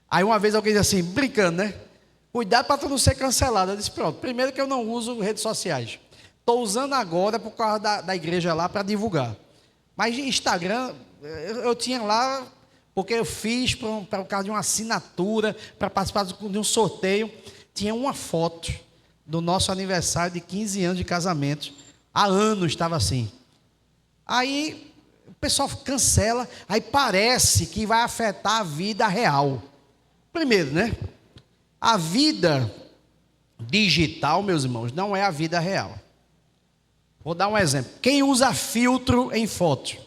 Aí uma vez alguém diz assim, brincando, né? Cuidado para tu não ser cancelado. Eu disse, pronto, primeiro que eu não uso redes sociais. Estou usando agora por causa da igreja lá para divulgar. Mas Instagram, eu tinha lá, porque eu fiz por causa de uma assinatura, para participar de um sorteio. Tinha uma foto do nosso aniversário de 15 anos de casamento. Há anos estava assim. Aí o pessoal cancela, aí parece que vai afetar a vida real. Primeiro, né? A vida digital, meus irmãos, não é a vida real. Vou dar um exemplo. Quem usa filtro em foto?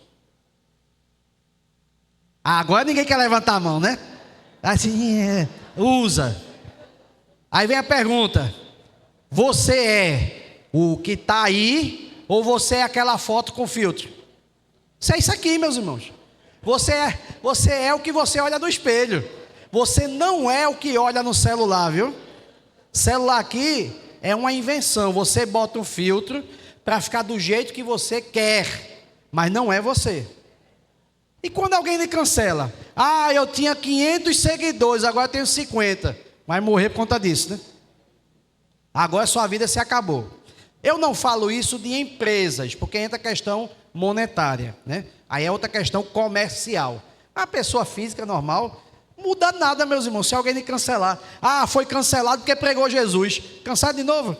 Agora ninguém quer levantar a mão, né? Assim, usa. Aí vem a pergunta: você é o que está aí ou você é aquela foto com filtro? Isso é isso aqui, meus irmãos. Você é o que você olha no espelho. Você não é o que olha no celular, viu? Celular aqui é uma invenção. Você bota um filtro para ficar do jeito que você quer, mas não é você. E quando alguém lhe cancela? Ah, eu tinha 500 seguidores, agora tenho 50. Vai morrer por conta disso, né? Agora sua vida se acabou. Eu não falo isso de empresas, porque entra a questão monetária, né? Aí é outra questão comercial. A pessoa física normal, Muda nada, meus irmãos, se alguém lhe cancelar. Ah, foi cancelado porque pregou Jesus. Cancela de novo?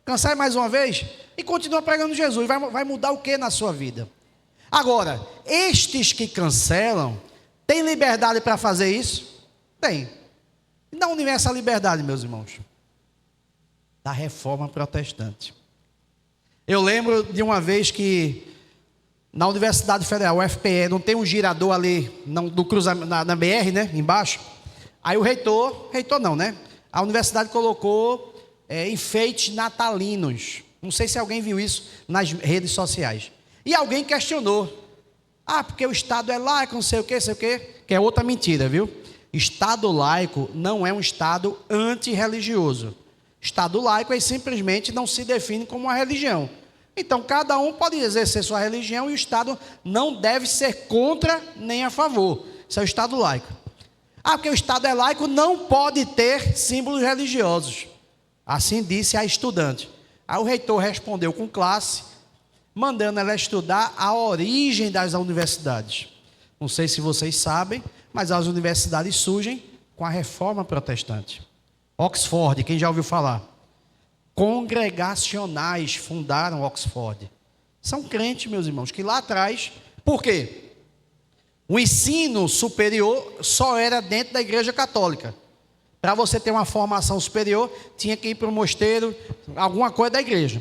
Cancela mais uma vez? E continua pregando Jesus. Vai mudar o que na sua vida? Agora, estes que cancelam, têm liberdade para fazer isso? Tem. E da onde vem essa liberdade, meus irmãos? Da reforma protestante. Eu lembro de uma vez que na Universidade Federal, UFPE, não tem um girador ali do cruzamento, na BR, né, embaixo? Aí o reitor não, né? A universidade colocou enfeites natalinos. Não sei se alguém viu isso nas redes sociais. E alguém questionou. Ah, porque o Estado é laico, não sei o quê, que é outra mentira, viu? Estado laico não é um Estado antirreligioso. Estado laico é simplesmente não se define como uma religião. Então, cada um pode exercer sua religião e o Estado não deve ser contra nem a favor. Isso é o Estado laico. Ah, porque o Estado é laico, não pode ter símbolos religiosos. Assim disse a estudante. Aí o reitor respondeu com classe, mandando ela estudar a origem das universidades. Não sei se vocês sabem, mas as universidades surgem com a reforma protestante. Oxford, quem já ouviu falar? Congregacionais fundaram Oxford. São crentes, meus irmãos, que lá atrás... Por quê? O ensino superior só era dentro da Igreja Católica. Para você ter uma formação superior, tinha que ir para o mosteiro, alguma coisa da igreja.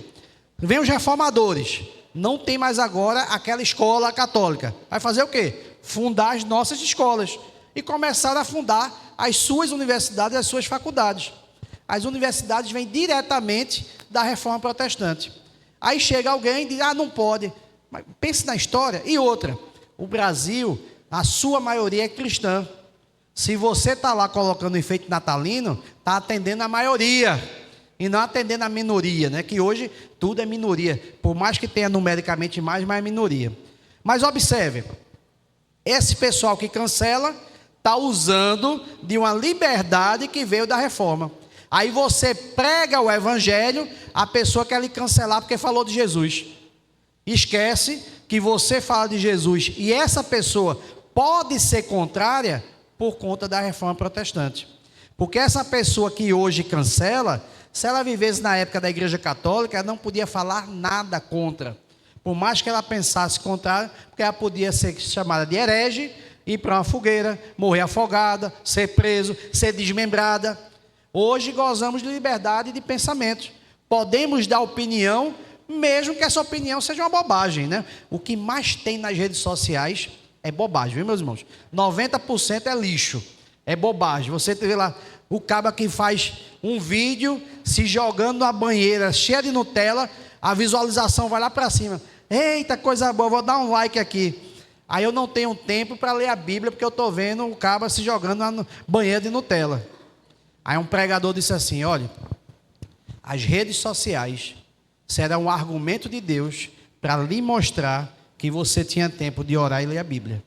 Vem os reformadores. Não tem mais agora aquela escola católica. Vai fazer o quê? Fundar as nossas escolas. E começaram a fundar as suas universidades e as suas faculdades. As universidades vêm diretamente da reforma protestante. Aí chega alguém e diz, não pode. Mas pense na história. E outra, o Brasil, a sua maioria é cristã. Se você está lá colocando enfeite natalino, está atendendo a maioria e não atendendo a minoria, né? Que hoje tudo é minoria. Por mais que tenha numericamente mais, mas é minoria. Mas observe, esse pessoal que cancela está usando de uma liberdade que veio da reforma. Aí você prega o evangelho, a pessoa quer lhe cancelar porque falou de Jesus. Esquece que você fala de Jesus e essa pessoa pode ser contrária por conta da reforma protestante. Porque essa pessoa que hoje cancela, se ela vivesse na época da Igreja Católica, ela não podia falar nada contra. Por mais que ela pensasse contrário, porque ela podia ser chamada de herege, ir para uma fogueira, morrer afogada, ser preso, ser desmembrada. Hoje gozamos de liberdade de pensamento. Podemos dar opinião, mesmo que essa opinião seja uma bobagem, né? O que mais tem nas redes sociais é bobagem, viu, meus irmãos? 90% é lixo, é bobagem. Você vê lá o caba que faz um vídeo se jogando numa banheira cheia de Nutella, a visualização vai lá para cima. Eita, coisa boa, vou dar um like aqui. Aí eu não tenho tempo para ler a Bíblia, porque eu estou vendo o caba se jogando na banheira de Nutella. Aí um pregador disse assim, olha, as redes sociais serão um argumento de Deus para lhe mostrar que você tinha tempo de orar e ler a Bíblia.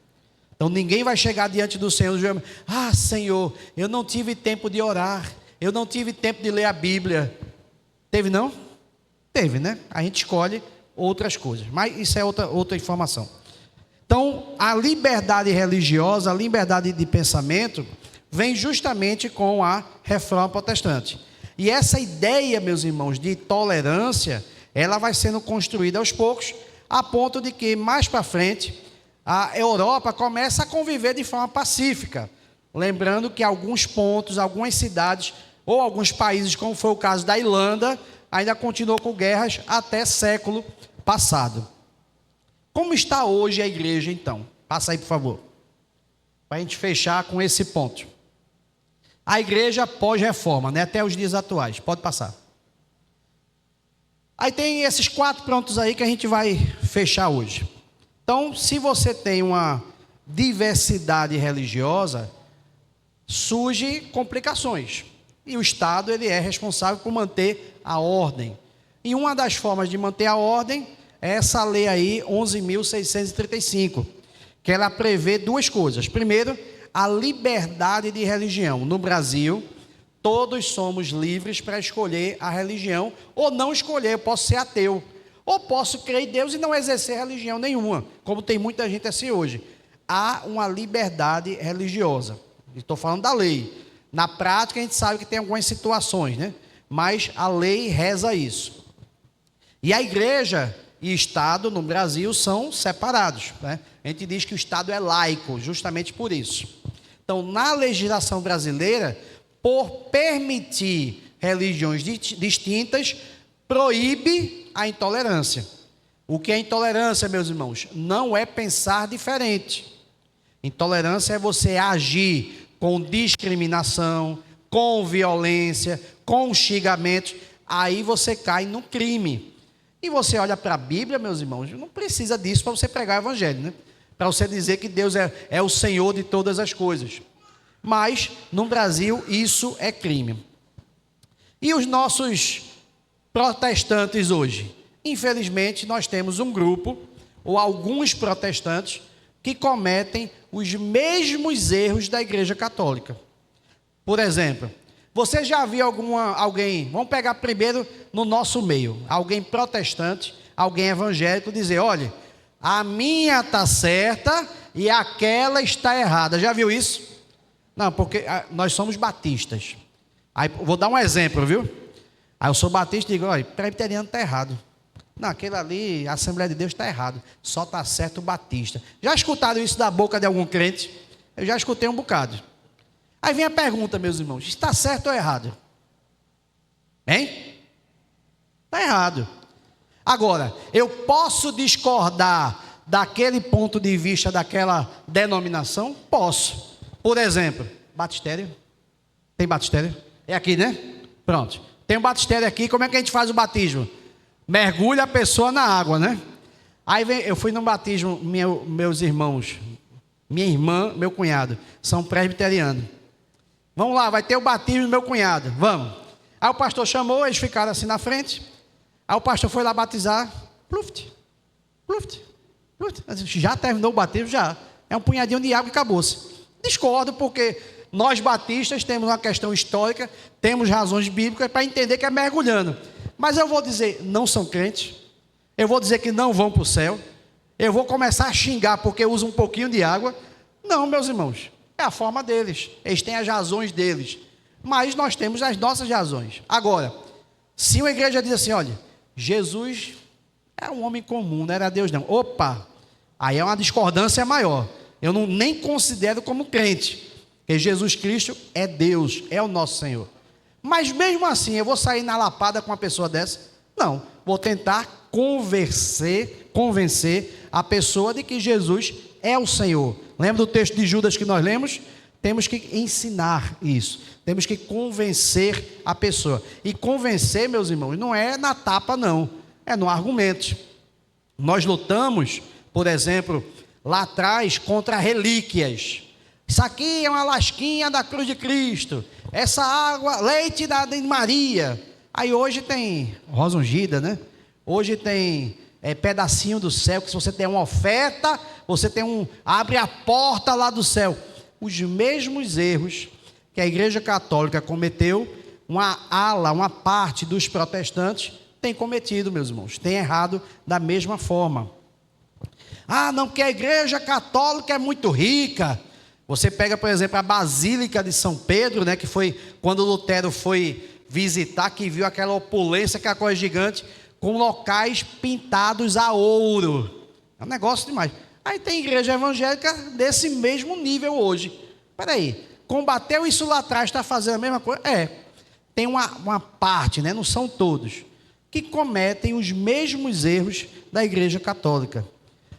Então ninguém vai chegar diante do Senhor e dizer, Senhor, eu não tive tempo de orar, eu não tive tempo de ler a Bíblia. Teve não? Teve, né? A gente escolhe outras coisas, mas isso é outra informação. Então a liberdade religiosa, a liberdade de pensamento, vem justamente com a reforma protestante. E essa ideia, meus irmãos, de tolerância, ela vai sendo construída aos poucos, a ponto de que, mais para frente, a Europa começa a conviver de forma pacífica. Lembrando que alguns pontos, algumas cidades, ou alguns países, como foi o caso da Irlanda, ainda continuou com guerras até século passado. Como está hoje a igreja, então? Passa aí, por favor. Para a gente fechar com esse ponto. A igreja pós-reforma, né, até os dias atuais. Pode passar. Aí tem esses 4 pontos aí que a gente vai fechar hoje. Então, se você tem uma diversidade religiosa, surgem complicações. E o Estado, ele é responsável por manter a ordem. E uma das formas de manter a ordem é essa lei aí, 11.635, que ela prevê 2 coisas. Primeiro, a liberdade de religião. No Brasil, todos somos livres para escolher a religião, ou não escolher. Eu posso ser ateu, ou posso crer em Deus e não exercer religião nenhuma, como tem muita gente assim hoje. Há uma liberdade religiosa, Estou falando da lei. Na prática, a gente sabe que tem algumas situações, né? Mas a lei reza isso. E a igreja e Estado no Brasil são separados, né? A gente diz que o Estado é laico, justamente por isso. Então, na legislação brasileira, por permitir religiões distintas, proíbe a intolerância. O que é intolerância, meus irmãos? Não é pensar diferente. Intolerância é você agir com discriminação, com violência, com xingamentos. Aí você cai no crime. E você olha para a Bíblia, meus irmãos, não precisa disso para você pregar o evangelho, né? Para você dizer que Deus é o Senhor de todas as coisas. Mas, no Brasil, isso é crime. E os nossos protestantes hoje? Infelizmente, nós temos um grupo, ou alguns protestantes, que cometem os mesmos erros da Igreja Católica. Por exemplo, você já viu alguém, vamos pegar primeiro no nosso meio, alguém protestante, alguém evangélico, dizer, olha, a minha está certa e aquela está errada. Já viu isso? Não, porque nós somos batistas. Aí, vou dar um exemplo, viu? Aí eu sou batista e digo, olha, presbiteriano está errado. Não, aquele ali, a Assembleia de Deus está errado. Só está certo o batista. Já escutaram isso da boca de algum crente? Eu já escutei um bocado. Aí vem a pergunta, meus irmãos, está certo ou errado? Hein? Está errado. Agora, eu posso discordar daquele ponto de vista, daquela denominação? Posso. Por exemplo, batistério. Tem batistério? É aqui, né? Pronto. Tem um batistério aqui, como é que a gente faz o batismo? Mergulha a pessoa na água, né? Aí eu fui num batismo, meus irmãos, minha irmã, meu cunhado, são presbiterianos. Vamos lá, vai ter o batismo do meu cunhado, vamos. Aí o pastor chamou, eles ficaram assim na frente. Aí o pastor foi lá batizar, pluft, pluft, pluft. Já terminou o batismo? Já. É um punhadinho de água e acabou-se. Discordo, porque nós batistas temos uma questão histórica, temos razões bíblicas para entender que é mergulhando. Mas eu vou dizer, não são crentes, eu vou dizer que não vão para o céu, eu vou começar a xingar porque usam um pouquinho de água. Não, meus irmãos, é a forma deles, eles têm as razões deles, mas nós temos as nossas razões. Agora, se uma igreja diz assim, olha, Jesus é um homem comum, não era Deus não. Opa, aí é uma discordância maior, eu nem considero como crente, porque Jesus Cristo é Deus, é o nosso Senhor. Mas mesmo assim, eu vou sair na lapada com uma pessoa dessa? Não, vou tentar convencer a pessoa de que Jesus é o Senhor. Lembra do texto de Judas que nós lemos? Temos que ensinar isso, temos que convencer a pessoa. E convencer, meus irmãos, não é na tapa não, é no argumento. Nós lutamos, por exemplo, lá atrás contra relíquias. Isso aqui é uma lasquinha da cruz de Cristo. Essa água, leite de Maria. Aí hoje tem rosa ungida, né? Hoje tem pedacinho do céu, que se você tem uma oferta, você tem abre a porta lá do céu. Os mesmos erros que a Igreja Católica cometeu, uma parte dos protestantes tem cometido, meus irmãos. Tem errado da mesma forma. Ah, não, porque a Igreja Católica é muito rica. Você pega, por exemplo, a Basílica de São Pedro, né, que foi quando Lutero foi visitar, que viu aquela opulência, aquela coisa gigante, com locais pintados a ouro. É um negócio demais. Aí tem igreja evangélica desse mesmo nível hoje. Espera aí, combateu isso lá atrás, está fazendo a mesma coisa? Tem uma parte, né, não são todos, que cometem os mesmos erros da Igreja Católica.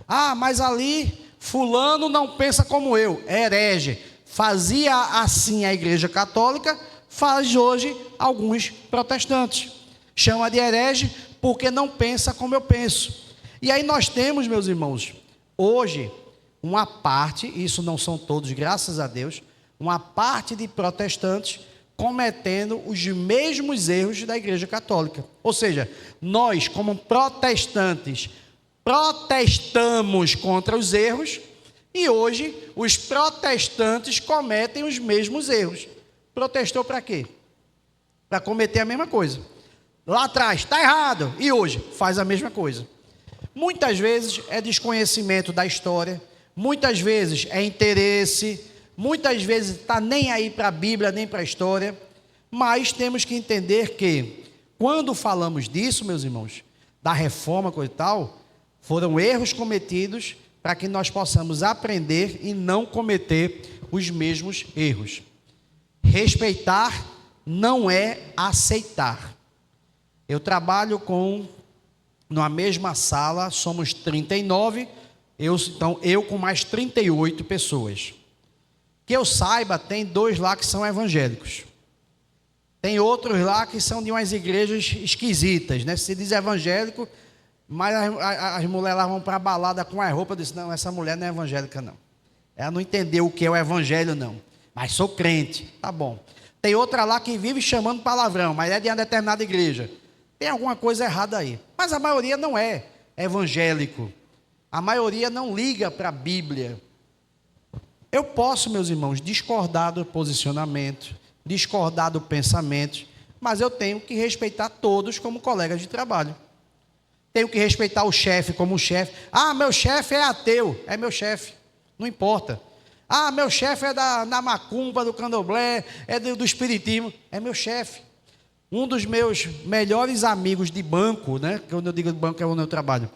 Ah, mas ali fulano não pensa como eu, é herege. Fazia assim a Igreja Católica, faz hoje alguns protestantes. Chama de herege porque não pensa como eu penso. E aí nós temos, meus irmãos, hoje, uma parte, isso não são todos, graças a Deus, uma parte de protestantes cometendo os mesmos erros da Igreja Católica. Ou seja, nós, como protestantes, protestamos contra os erros e hoje os protestantes cometem os mesmos erros. Protestou para quê? Para cometer a mesma coisa. Lá atrás, está errado, e hoje faz a mesma coisa. Muitas vezes é desconhecimento da história, muitas vezes é interesse, muitas vezes está nem aí para a Bíblia, nem para a história, mas temos que entender que, quando falamos disso, meus irmãos, da reforma, coisa e tal, foram erros cometidos para que nós possamos aprender e não cometer os mesmos erros. Respeitar não é aceitar. Eu trabalho numa mesma sala, somos 39, então eu com mais 38 pessoas. Que eu saiba, tem 2 lá que são evangélicos. Tem outros lá que são de umas igrejas esquisitas, né? Se diz evangélico, mas as mulheres lá vão para a balada com a roupa, eu disse, não, essa mulher não é evangélica não. Ela não entendeu o que é o evangelho não, mas sou crente, tá bom. Tem outra lá que vive chamando palavrão, mas é de uma determinada igreja. Tem alguma coisa errada aí. Mas a maioria não é evangélico. A maioria não liga para a Bíblia. Eu posso, meus irmãos, discordar do posicionamento, discordar do pensamento, mas eu tenho que respeitar todos como colegas de trabalho. Tenho que respeitar o chefe como chefe. Ah, meu chefe é ateu. É meu chefe. Não importa. Ah, meu chefe é da macumba, do candomblé, é do espiritismo. É meu chefe. Um dos meus melhores amigos de banco, né? Quando eu digo banco é onde eu trabalho,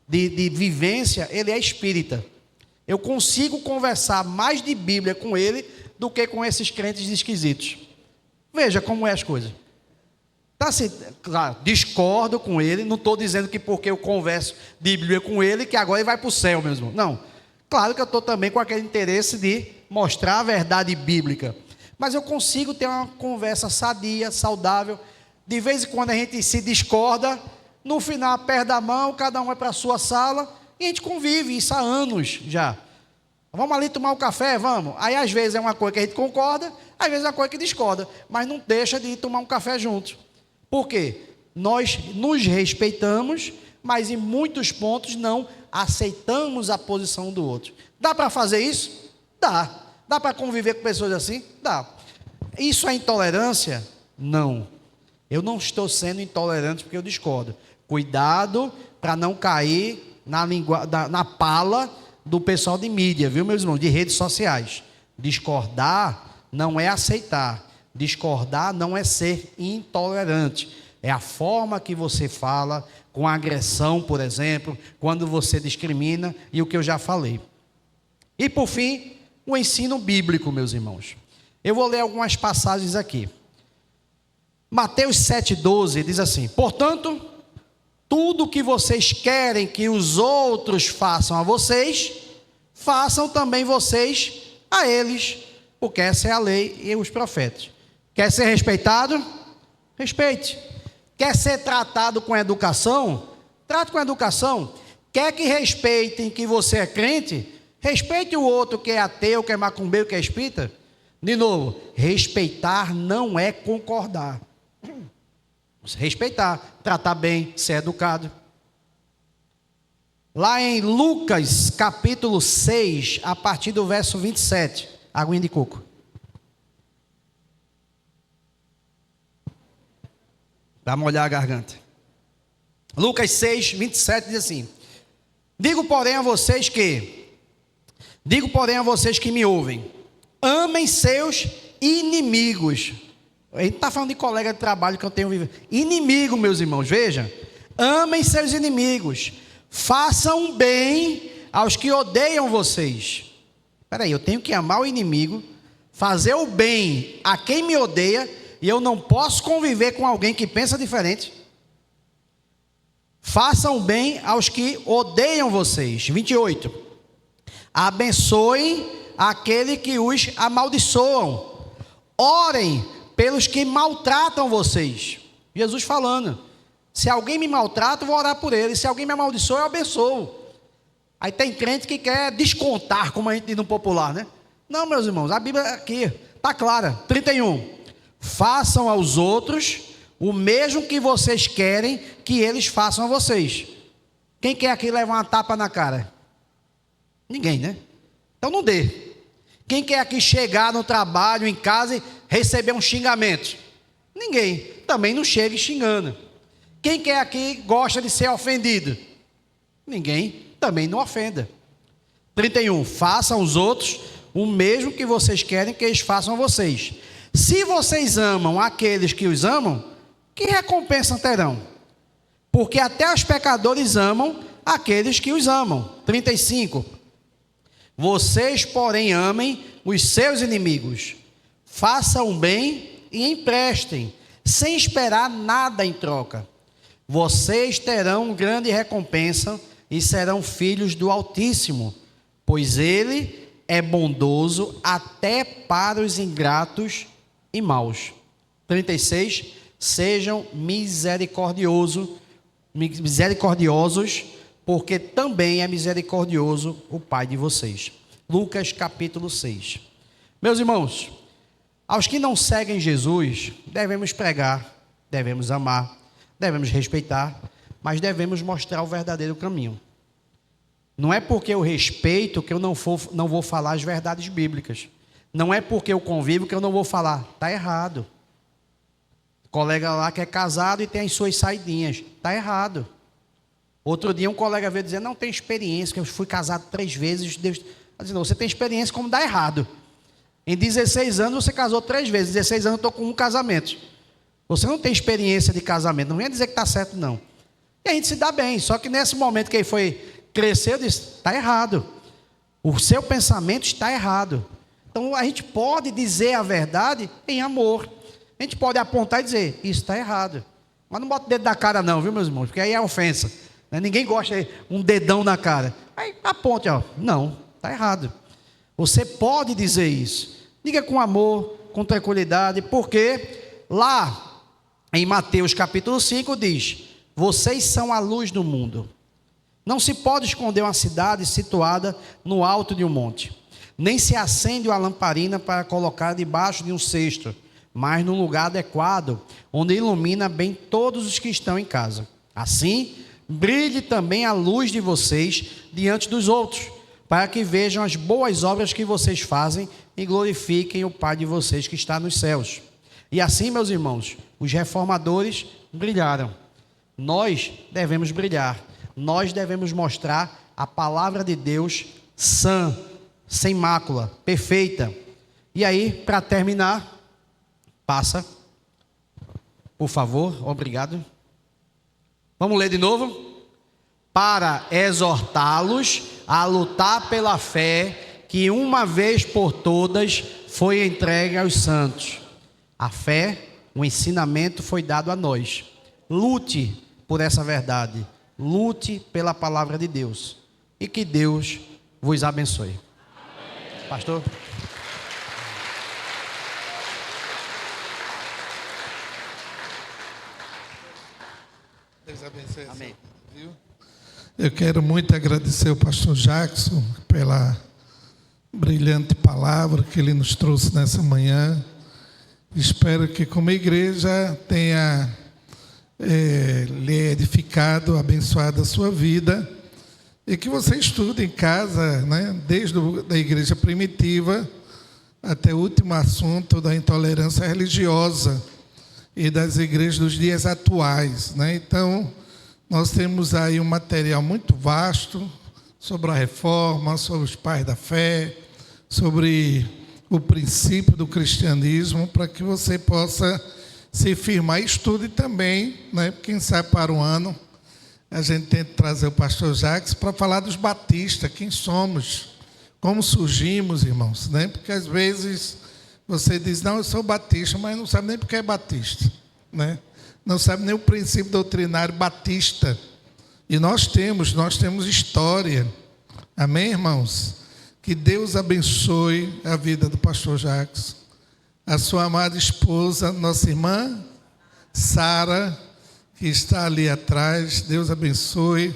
de vivência, ele é espírita. Eu consigo conversar mais de Bíblia com ele do que com esses crentes esquisitos. Veja como é as coisas. Tá assim, claro, discordo com ele, não estou dizendo que porque eu converso de Bíblia com ele, que agora ele vai para o céu mesmo. Não. Claro que eu estou também com aquele interesse de mostrar a verdade bíblica. Mas eu consigo ter uma conversa sadia, saudável. De vez em quando a gente se discorda, no final aperta a mão, cada um vai para a sua sala, e a gente convive isso há anos já. Vamos ali tomar um café? Vamos. Aí às vezes é uma coisa que a gente concorda, às vezes é uma coisa que discorda, mas não deixa de ir tomar um café junto. Por quê? Nós nos respeitamos, mas em muitos pontos não aceitamos a posição do outro. Dá para fazer isso? Dá. Dá para conviver com pessoas assim? Dá. Isso é intolerância? Não. Eu não estou sendo intolerante porque eu discordo. Cuidado para não cair na pala do pessoal de mídia, viu, meus irmãos? De redes sociais. Discordar não é aceitar. Discordar não é ser intolerante. É a forma que você fala, com agressão, por exemplo, quando você discrimina, e o que eu já falei. E por fim, o ensino bíblico, meus irmãos. Eu vou ler algumas passagens aqui. Mateus 7,12 diz assim: portanto, tudo que vocês querem que os outros façam a vocês, façam também vocês a eles, porque essa é a lei e os profetas. Quer ser respeitado? Respeite. Quer ser tratado com educação? Trate com educação. Quer que respeitem que você é crente? Respeite o outro que é ateu, que é macumbeiro, que é espírita. De novo, respeitar não é concordar. Respeitar, tratar bem, ser educado. Lá em Lucas, capítulo 6, a partir do verso 27, aguinha de coco. Para molhar a garganta. Lucas 6, 27 diz assim: Digo, porém, a vocês que me ouvem, amem seus inimigos. A gente está falando de colega de trabalho que eu tenho vivido. Inimigo, meus irmãos, veja. Amem seus inimigos. Façam bem aos que odeiam vocês. Espera aí, eu tenho que amar o inimigo, fazer o bem a quem me odeia, e eu não posso conviver com alguém que pensa diferente. Façam bem aos que odeiam vocês. 28. Abençoem aquele que os amaldiçoam. Orem pelos que maltratam vocês. Jesus falando: se alguém me maltrata, eu vou orar por ele. Se alguém me amaldiçoa, eu abençoo. Aí tem crente que quer descontar, como a gente diz no popular, né? Não, meus irmãos, a Bíblia aqui está clara. 31. Façam aos outros o mesmo que vocês querem que eles façam a vocês. Quem quer aqui levar uma tapa na cara? Ninguém, né? Então não dê. Quem quer aqui chegar no trabalho, em casa, e receber um xingamento? Ninguém. Também não chegue xingando. Quem quer aqui gosta de ser ofendido? Ninguém. Também não ofenda. 31. Façam aos outros o mesmo que vocês querem que eles façam a vocês. Se vocês amam aqueles que os amam, que recompensa terão? Porque até os pecadores amam aqueles que os amam. 35. Vocês, porém, amem os seus inimigos. Façam o bem e emprestem, sem esperar nada em troca. Vocês terão grande recompensa e serão filhos do Altíssimo, pois Ele é bondoso até para os ingratos e maus. 36. Sejam misericordiosos, porque também é misericordioso o Pai de vocês. Lucas capítulo 6. Meus irmãos, aos que não seguem Jesus, devemos pregar, devemos amar, devemos respeitar, mas devemos mostrar o verdadeiro caminho. Não é porque eu respeito que eu não vou falar as verdades bíblicas. Não é porque eu convivo que eu não vou falar. Está errado. Colega lá que é casado e tem as suas saidinhas. Está errado. Outro dia um colega veio dizer, não tem experiência, que eu fui casado 3 vezes. Deus... Disse, não, você tem experiência como dá errado. Em 16 anos você casou 3 vezes. 16 anos eu estou com 1 casamento. Você não tem experiência de casamento. Não venha dizer que está certo, não. E a gente se dá bem. Só que nesse momento que ele foi crescer, eu disse, está errado. O seu pensamento está errado. Então a gente pode dizer a verdade em amor. A gente pode apontar e dizer, isso está errado. Mas não bota o dedo na cara não, viu, meus irmãos? Porque aí é ofensa. Ninguém gosta de um dedão na cara. Aí aponte, ó. Não, está errado. Você pode dizer isso. Diga com amor, com tranquilidade, porque lá em Mateus capítulo 5 diz, vocês são a luz do mundo. Não se pode esconder uma cidade situada no alto de um monte. Nem se acende uma lamparina para colocar debaixo de um cesto, mas no lugar adequado, onde ilumina bem todos os que estão em casa. Assim, brilhe também a luz de vocês diante dos outros, para que vejam as boas obras que vocês fazem e glorifiquem o Pai de vocês que está nos céus. E assim, meus irmãos, os reformadores brilharam. Nós devemos brilhar. Nós devemos mostrar a palavra de Deus sã, sem mácula, perfeita. E aí, para terminar, passa, por favor, obrigado. Vamos ler de novo? Para exortá-los a lutar pela fé que uma vez por todas foi entregue aos santos. A fé, o ensinamento foi dado a nós. Lute por essa verdade. Lute pela palavra de Deus. E que Deus vos abençoe. Amém. Pastor? Deus abençoe. Amém. Viu? Eu quero muito agradecer ao pastor Jackson pela brilhante palavra que ele nos trouxe nessa manhã. Espero que como igreja tenha lhe edificado, abençoado a sua vida e que você estude em casa, né, desde a igreja primitiva até o último assunto da intolerância religiosa e das igrejas dos dias atuais, né? Então, nós temos aí um material muito vasto sobre a reforma, sobre os pais da fé, sobre o princípio do cristianismo, para que você possa se firmar e estude também, né? Quem sabe para o ano, a gente tenta trazer o pastor Jacques para falar dos batistas, quem somos, como surgimos, irmãos, né? Porque às vezes você diz, não, eu sou batista, mas não sabe nem porque é batista, né? Não sabe nem o princípio doutrinário batista. E nós temos história. Amém, irmãos? Que Deus abençoe a vida do pastor Jacques, a sua amada esposa, nossa irmã Sara, que está ali atrás. Deus abençoe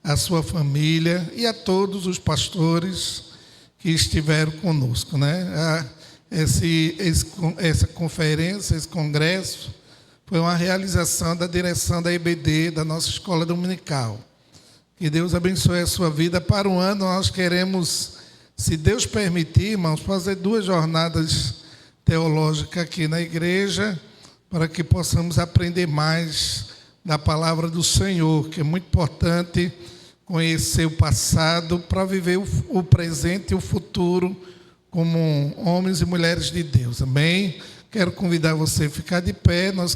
a sua família e a todos os pastores que estiveram conosco, né? Essa conferência, esse congresso, foi uma realização da direção da EBD, da nossa escola dominical. Que Deus abençoe a sua vida. Para o ano, nós queremos, se Deus permitir, irmãos, fazer 2 jornadas teológicas aqui na igreja, para que possamos aprender mais da palavra do Senhor, que é muito importante conhecer o passado para viver o presente e o futuro como homens e mulheres de Deus, amém? Quero convidar você a ficar de pé, nós